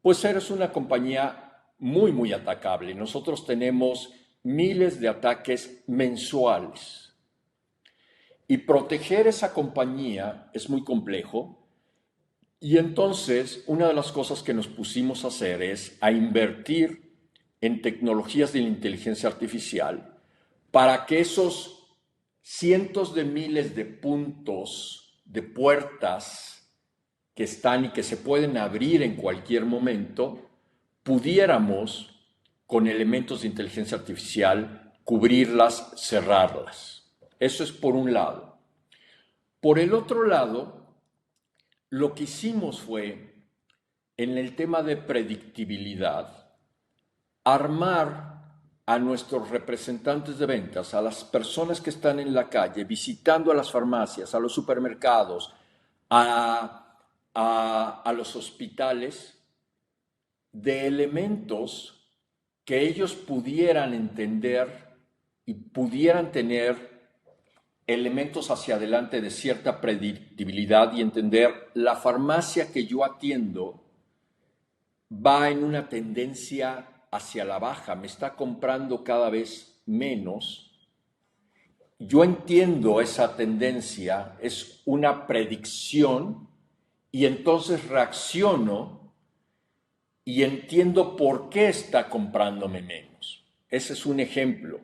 pues eres una compañía muy, muy atacable. Nosotros tenemos miles de ataques mensuales. Y proteger esa compañía es muy complejo. Y entonces, una de las cosas que nos pusimos a hacer es a invertir en tecnologías de la inteligencia artificial para que esos cientos de miles de puntos, de puertas que están y que se pueden abrir en cualquier momento, pudiéramos con elementos de inteligencia artificial, cubrirlas, cerrarlas. Eso es por un lado. Por el otro lado, lo que hicimos fue, en el tema de predictibilidad, armar a nuestros representantes de ventas, a las personas que están en la calle, visitando a las farmacias, a los supermercados, a los hospitales, de elementos que ellos pudieran entender y pudieran tener elementos hacia adelante de cierta predictibilidad y entender la farmacia que yo atiendo va en una tendencia hacia la baja, me está comprando cada vez menos. Yo entiendo esa tendencia, es una predicción y entonces reacciono y entiendo por qué está comprándome menos. Ese es un ejemplo.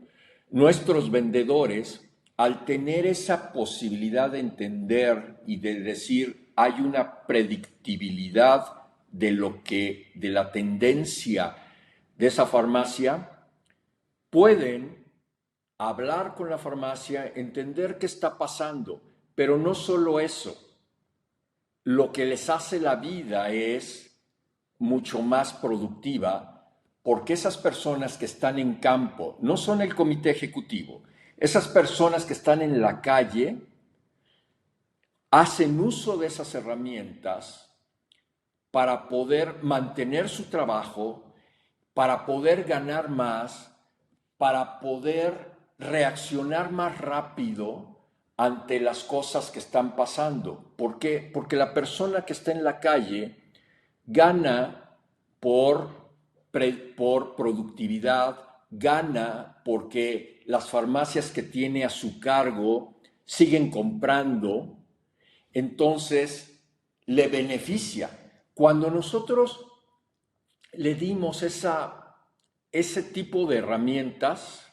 Nuestros vendedores, al tener esa posibilidad de entender y de decir hay una predictibilidad de la tendencia de esa farmacia, pueden hablar con la farmacia, entender qué está pasando, pero no solo eso, lo que les hace la vida es mucho más productiva, porque esas personas que están en campo no son el comité ejecutivo, esas personas que están en la calle hacen uso de esas herramientas para poder mantener su trabajo, para poder ganar más, para poder reaccionar más rápido ante las cosas que están pasando. ¿Por qué? Porque la persona que está en la calle gana por productividad, gana porque las farmacias que tiene a su cargo siguen comprando, entonces le beneficia. Cuando nosotros le dimos ese tipo de herramientas,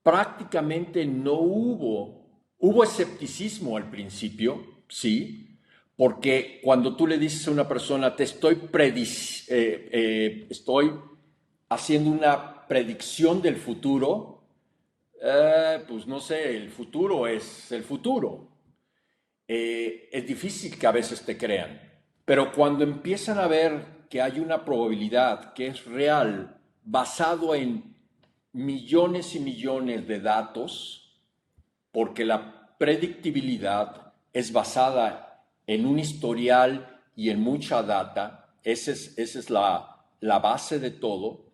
prácticamente no hubo escepticismo al principio, sí, porque cuando tú le dices a una persona, estoy haciendo una predicción del futuro, pues no sé, el futuro es el futuro. Es difícil que a veces te crean, pero cuando empiezan a ver que hay una probabilidad que es real, basado en millones y millones de datos, porque la predictibilidad es basada en un historial y en mucha data, esa es la base de todo,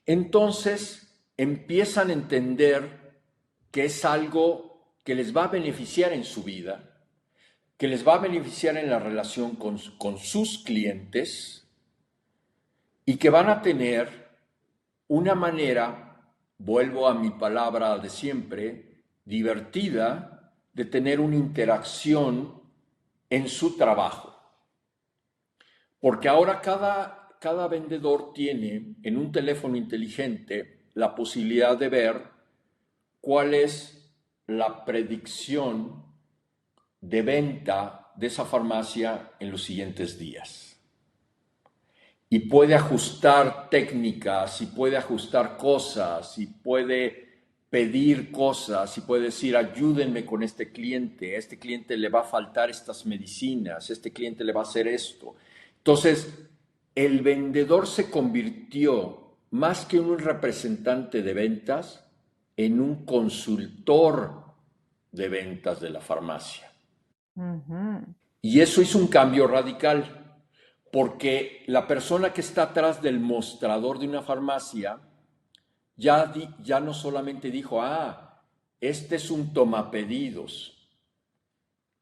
entonces empiezan a entender que es algo que les va a beneficiar en su vida, que les va a beneficiar en la relación con sus clientes y que van a tener una manera, vuelvo a mi palabra de siempre, divertida de tener una interacción en su trabajo. Porque ahora cada vendedor tiene en un teléfono inteligente la posibilidad de ver cuál es la predicción de venta de esa farmacia en los siguientes días. Y puede ajustar técnicas, y puede ajustar cosas, y puede pedir cosas, y puede decir, ayúdenme con este cliente, a este cliente le va a faltar estas medicinas, a este cliente le va a hacer esto. Entonces, el vendedor se convirtió, más que un representante de ventas, en un consultor de ventas de la farmacia. Y eso hizo un cambio radical, porque la persona que está atrás del mostrador de una farmacia ya no solamente dijo, este es un tomapedidos,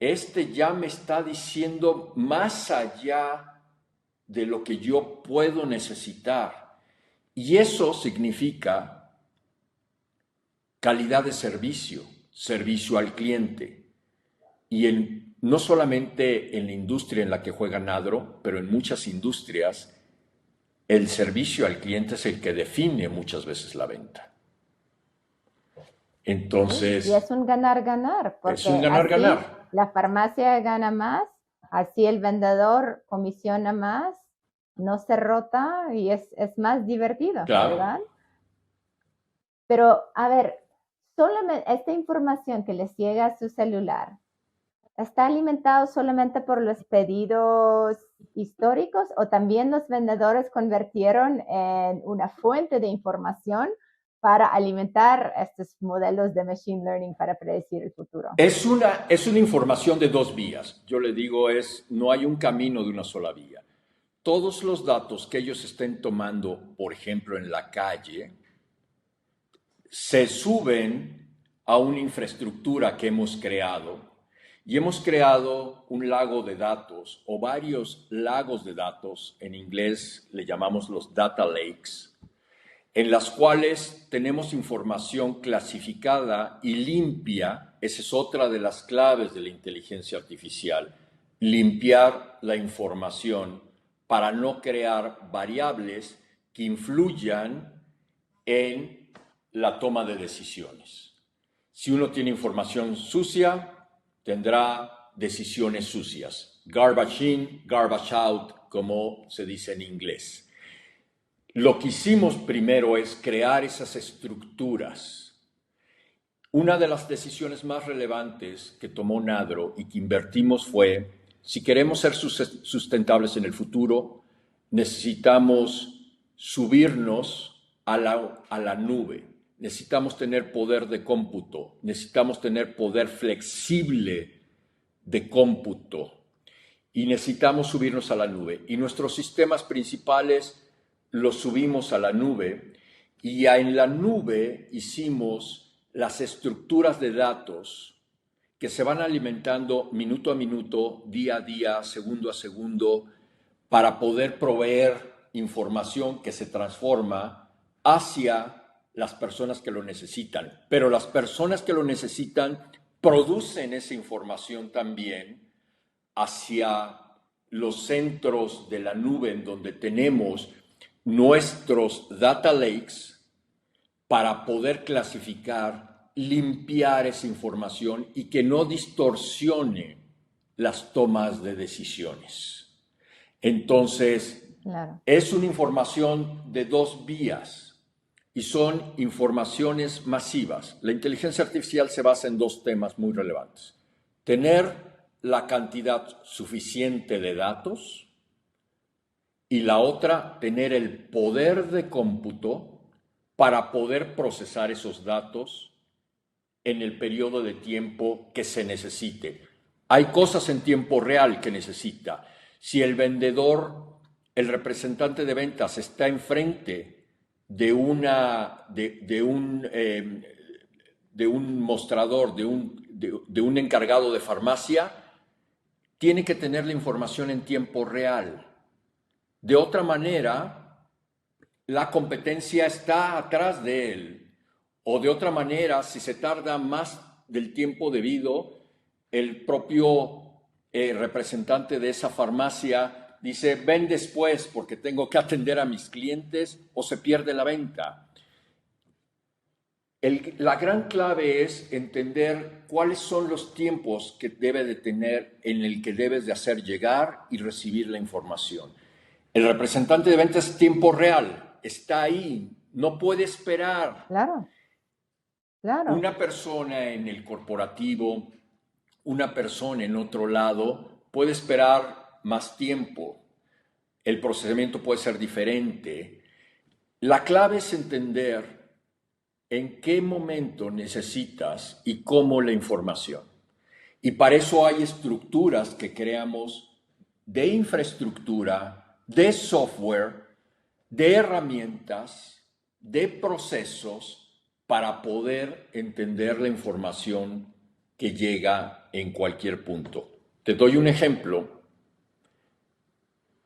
este ya me está diciendo más allá de lo que yo puedo necesitar. Y eso significa calidad de servicio, servicio al cliente. Y no solamente en la industria en la que juega Nadro, pero en muchas industrias, el servicio al cliente es el que define muchas veces la venta. Entonces... Y es un ganar-ganar, porque es un ganar-ganar. La farmacia gana más, así el vendedor comisiona más no se rota y es más divertido, Claro. ¿verdad? Pero, a ver, solamente esta información que les llega a su celular, ¿está alimentado solamente por los pedidos históricos o también los vendedores convirtieron en una fuente de información para alimentar estos modelos de machine learning para predecir el futuro? Es una información de dos vías. Yo le digo no hay un camino de una sola vía. Todos los datos que ellos estén tomando, por ejemplo, en la calle, se suben a una infraestructura que hemos creado y hemos creado un lago de datos o varios lagos de datos, en inglés le llamamos los data lakes, en las cuales tenemos información clasificada y limpia. Esa es otra de las claves de la inteligencia artificial, limpiar la información para no crear variables que influyan en la toma de decisiones. Si uno tiene información sucia, tendrá decisiones sucias. Garbage in, garbage out, como se dice en inglés. Lo que hicimos primero es crear esas estructuras. Una de las decisiones más relevantes que tomó Nadro y que invertimos fue, si queremos ser sustentables en el futuro, necesitamos subirnos a la nube. Necesitamos tener poder de cómputo, necesitamos tener poder flexible de cómputo y necesitamos subirnos a la nube. Y nuestros sistemas principales los subimos a la nube y en la nube hicimos las estructuras de datos que se van alimentando minuto a minuto, día a día, segundo a segundo, para poder proveer información que se transforma hacia las personas que lo necesitan. Pero las personas que lo necesitan producen esa información también hacia los centros de la nube en donde tenemos nuestros data lakes para poder clasificar, limpiar esa información y que no distorsione las tomas de decisiones. Entonces, Claro. es una información de dos vías y son informaciones masivas. La inteligencia artificial se basa en dos temas muy relevantes. Tener la cantidad suficiente de datos y la otra, tener el poder de cómputo para poder procesar esos datos en el periodo de tiempo que se necesite. Hay cosas en tiempo real que necesita. Si el vendedor, el representante de ventas está enfrente de un mostrador, de un encargado de farmacia, tiene que tener la información en tiempo real. De otra manera, la competencia está atrás de él. O de otra manera, si se tarda más del tiempo debido, el propio representante de esa farmacia dice, ven después porque tengo que atender a mis clientes, o se pierde la venta. La gran clave es entender cuáles son los tiempos que debe de tener en el que debes de hacer llegar y recibir la información. El representante de ventas es tiempo real, está ahí, no puede esperar. Claro. Claro. Una persona en el corporativo, una persona en otro lado, puede esperar más tiempo. El procedimiento puede ser diferente. La clave es entender en qué momento necesitas y cómo la información. Y para eso hay estructuras que creamos de infraestructura, de software, de herramientas, de procesos para poder entender la información que llega en cualquier punto. Te doy un ejemplo.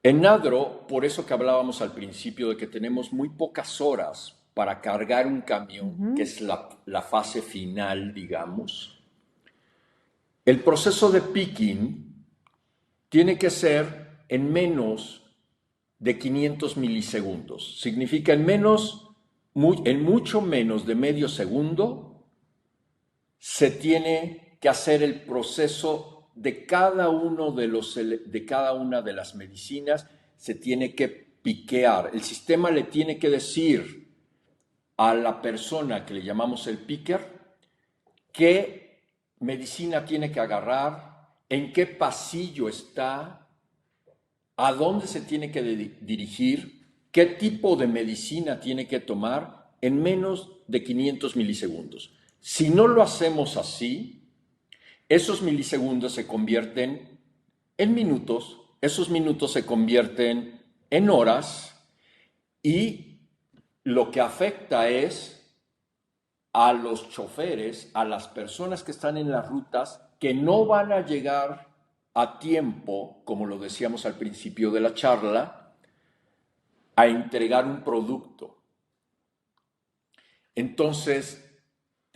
En Nadro, por eso que hablábamos al principio de que tenemos muy pocas horas para cargar un camión, que es la fase final, digamos, el proceso de picking tiene que ser en menos de 500 milisegundos. Significa en mucho menos de medio segundo se tiene que hacer el proceso de cada una de las medicinas se tiene que piquear. El sistema le tiene que decir a la persona que le llamamos el picker qué medicina tiene que agarrar, en qué pasillo está, a dónde se tiene que dirigir, qué tipo de medicina tiene que tomar en menos de 500 milisegundos. Si no lo hacemos así, esos milisegundos se convierten en minutos, esos minutos se convierten en horas y lo que afecta es a los choferes, a las personas que están en las rutas, que no van a llegar a tiempo, como lo decíamos al principio de la charla, a entregar un producto. Entonces,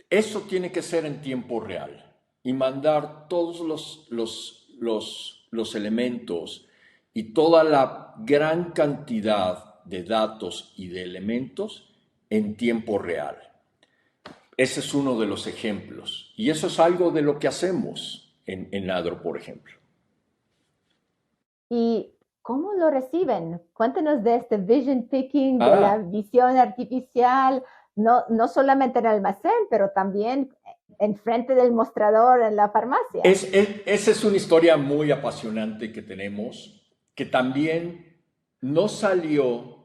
eso tiene que ser en tiempo real y mandar todos los elementos y toda la gran cantidad de datos y de elementos en tiempo real. Ese es uno de los ejemplos. Y eso es algo de lo que hacemos en Adro, por ejemplo. ¿Y cómo lo reciben? Cuéntenos de este vision picking, de la visión artificial, no solamente en el almacén, pero también enfrente del mostrador en la farmacia. Esa es una historia muy apasionante que tenemos, que también no salió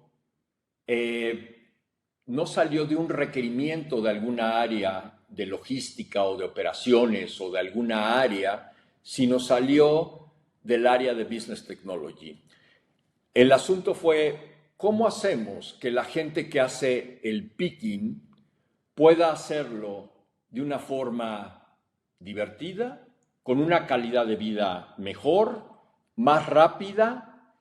de un requerimiento de alguna área de logística o de operaciones o de alguna área, sino salió del área de Business Technology. El asunto fue, ¿cómo hacemos que la gente que hace el picking pueda hacerlo de una forma divertida, con una calidad de vida mejor, más rápida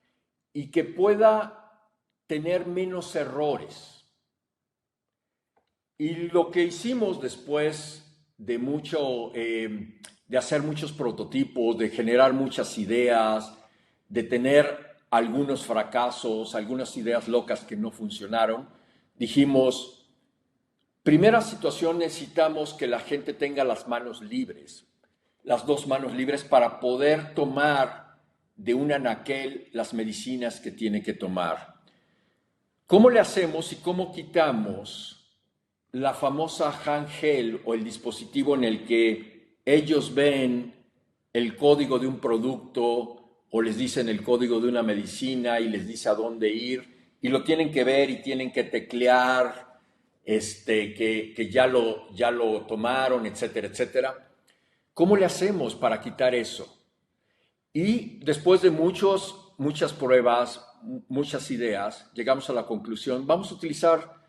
y que pueda tener menos errores? Y lo que hicimos después de de hacer muchos prototipos, de generar muchas ideas, de tener algunos fracasos, algunas ideas locas que no funcionaron, dijimos, primera situación, necesitamos que la gente tenga las manos libres, las dos manos libres para poder tomar de un anaquel las medicinas que tiene que tomar. ¿Cómo le hacemos y cómo quitamos la famosa handheld o el dispositivo en el que ellos ven el código de un producto o les dicen el código de una medicina y les dice a dónde ir y lo tienen que ver y tienen que teclear que ya lo tomaron, etcétera, etcétera? ¿Cómo le hacemos para quitar eso? Y después de muchas pruebas, muchas ideas, llegamos a la conclusión, vamos a utilizar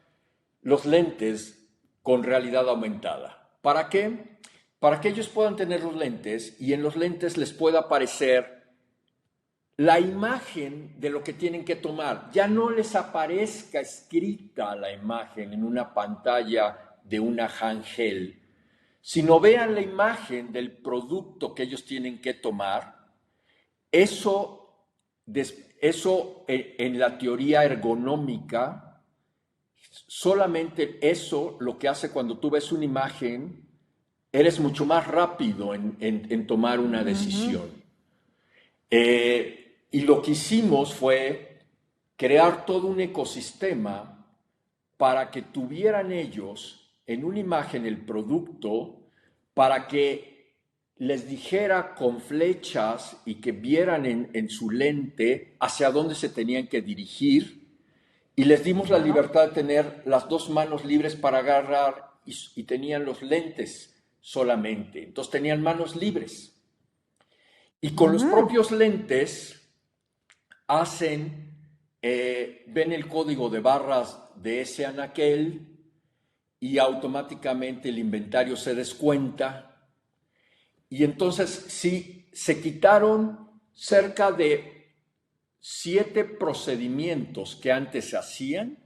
los lentes con realidad aumentada. ¿Para qué? Para que ellos puedan tener los lentes y en los lentes les pueda aparecer la imagen de lo que tienen que tomar. Ya no les aparezca escrita la imagen en una pantalla de una handheld, sino vean la imagen del producto que ellos tienen que tomar. Eso en la teoría ergonómica, solamente eso lo que hace cuando tú ves una imagen, eres mucho más rápido en tomar una decisión. Y lo que hicimos fue crear todo un ecosistema para que tuvieran ellos en una imagen el producto, para que les dijera con flechas y que vieran en su lente hacia dónde se tenían que dirigir. Y les dimos la libertad de tener las dos manos libres para agarrar y tenían los lentes solamente. Entonces tenían manos libres. Y con los propios lentes ven el código de barras de ese anaquel y automáticamente el inventario se descuenta. Y entonces sí, se quitaron cerca de 7 procedimientos que antes se hacían,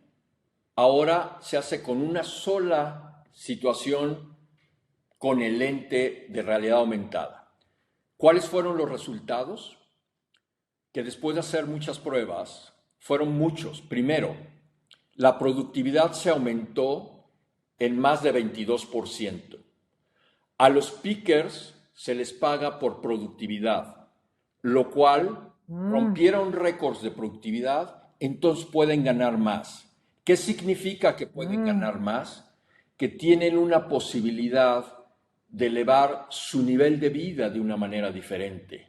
ahora se hace con una sola situación con el lente de realidad aumentada. ¿Cuáles fueron los resultados? Que después de hacer muchas pruebas, fueron muchos. Primero, la productividad se aumentó en más de 22%. A los pickers se les paga por productividad, lo cual rompieron récords de productividad, entonces pueden ganar más. ¿Qué significa que pueden ganar más? Que tienen una posibilidad de elevar su nivel de vida de una manera diferente.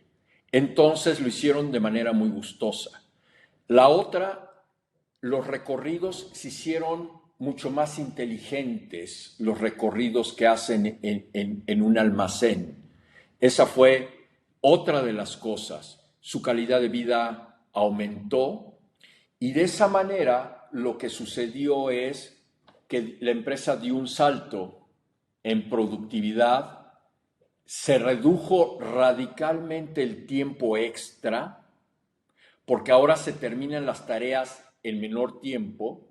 Entonces lo hicieron de manera muy gustosa. La otra, los recorridos se hicieron mucho más inteligentes, los recorridos que hacen en un almacén. Esa fue otra de las cosas. Su calidad de vida aumentó y de esa manera lo que sucedió es que la empresa dio un salto en productividad, se redujo radicalmente el tiempo extra, porque ahora se terminan las tareas en menor tiempo,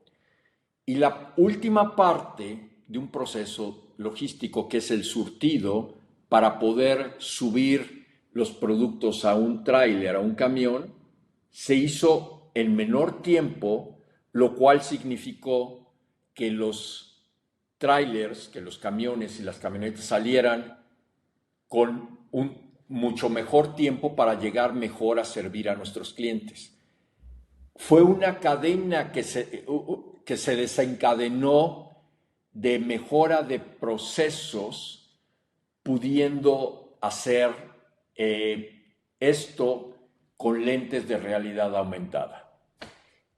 y la última parte de un proceso logístico, que es el surtido, para poder subir los productos a un tráiler, a un camión, se hizo en menor tiempo, lo cual significó que los trailers, que los camiones y las camionetas salieran con un mucho mejor tiempo para llegar mejor a servir a nuestros clientes. Fue una cadena que se desencadenó de mejora de procesos, pudiendo hacer esto con lentes de realidad aumentada.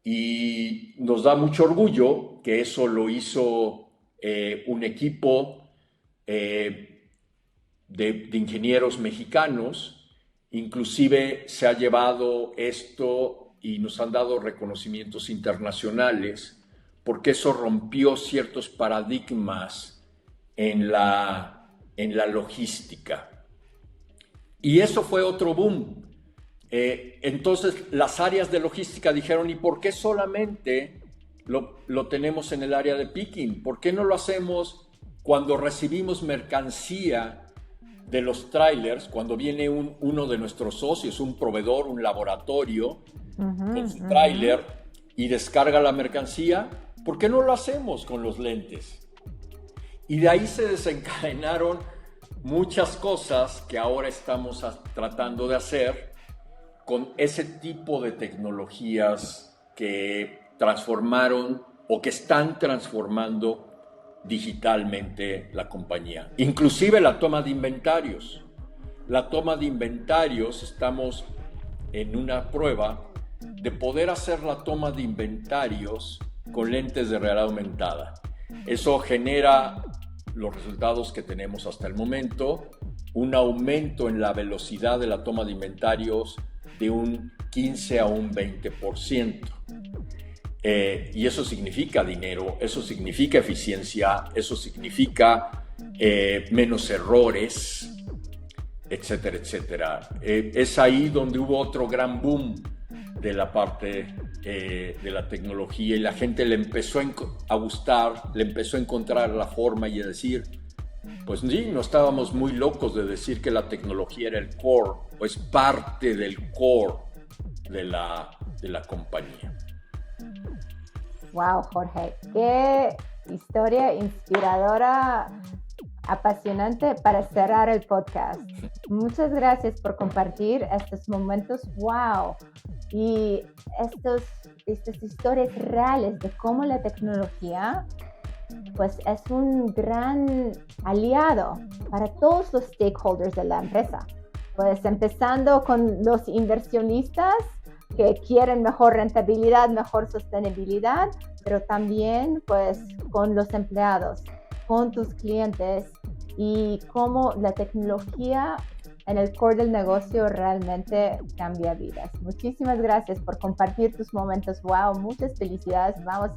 Y nos da mucho orgullo que eso lo hizo un equipo de ingenieros mexicanos. Inclusive se ha llevado esto y nos han dado reconocimientos internacionales, porque eso rompió ciertos paradigmas en la logística. Y eso fue otro boom. Entonces las áreas de logística dijeron, ¿y por qué solamente lo tenemos en el área de picking? ¿Por qué no lo hacemos cuando recibimos mercancía de los trailers, cuando viene uno de nuestros socios, un proveedor, un laboratorio, con su trailer y descarga la mercancía? ¿Por qué no lo hacemos con los lentes? Y de ahí se desencadenaron muchas cosas que ahora estamos tratando de hacer con ese tipo de tecnologías que transformaron o que están transformando digitalmente la compañía. Inclusive la toma de inventarios. La toma de inventarios, estamos en una prueba de poder hacer la toma de inventarios con lentes de realidad aumentada. Eso genera los resultados que tenemos hasta el momento, un aumento en la velocidad de la toma de inventarios de un 15 a un 20%. Y eso significa dinero, eso significa eficiencia, eso significa menos errores, etcétera, etcétera. Es ahí donde hubo otro gran boom de la parte de la tecnología, y la gente le empezó a gustar, le empezó a encontrar la forma y a decir, pues sí, no estábamos muy locos de decir que la tecnología era el core, o es parte del core de la compañía. Wow, Jorge, qué historia inspiradora, apasionante para cerrar el podcast. Muchas gracias por compartir estos momentos, wow, y estas historias reales de cómo la tecnología pues es un gran aliado para todos los stakeholders de la empresa. Pues empezando con los inversionistas que quieren mejor rentabilidad, mejor sostenibilidad, pero también pues con los empleados, con tus clientes, y cómo la tecnología en el core del negocio realmente cambia vidas. Muchísimas gracias por compartir tus momentos. Wow, muchas felicidades. Vamos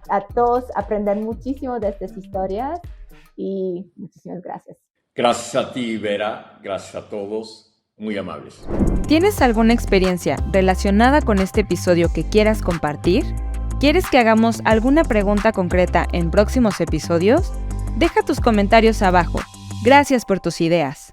a todos a aprender muchísimo de estas historias y muchísimas gracias. Gracias a ti, Vera. Gracias a todos. Muy amables. ¿Tienes alguna experiencia relacionada con este episodio que quieras compartir? ¿Quieres que hagamos alguna pregunta concreta en próximos episodios? Deja tus comentarios abajo. Gracias por tus ideas.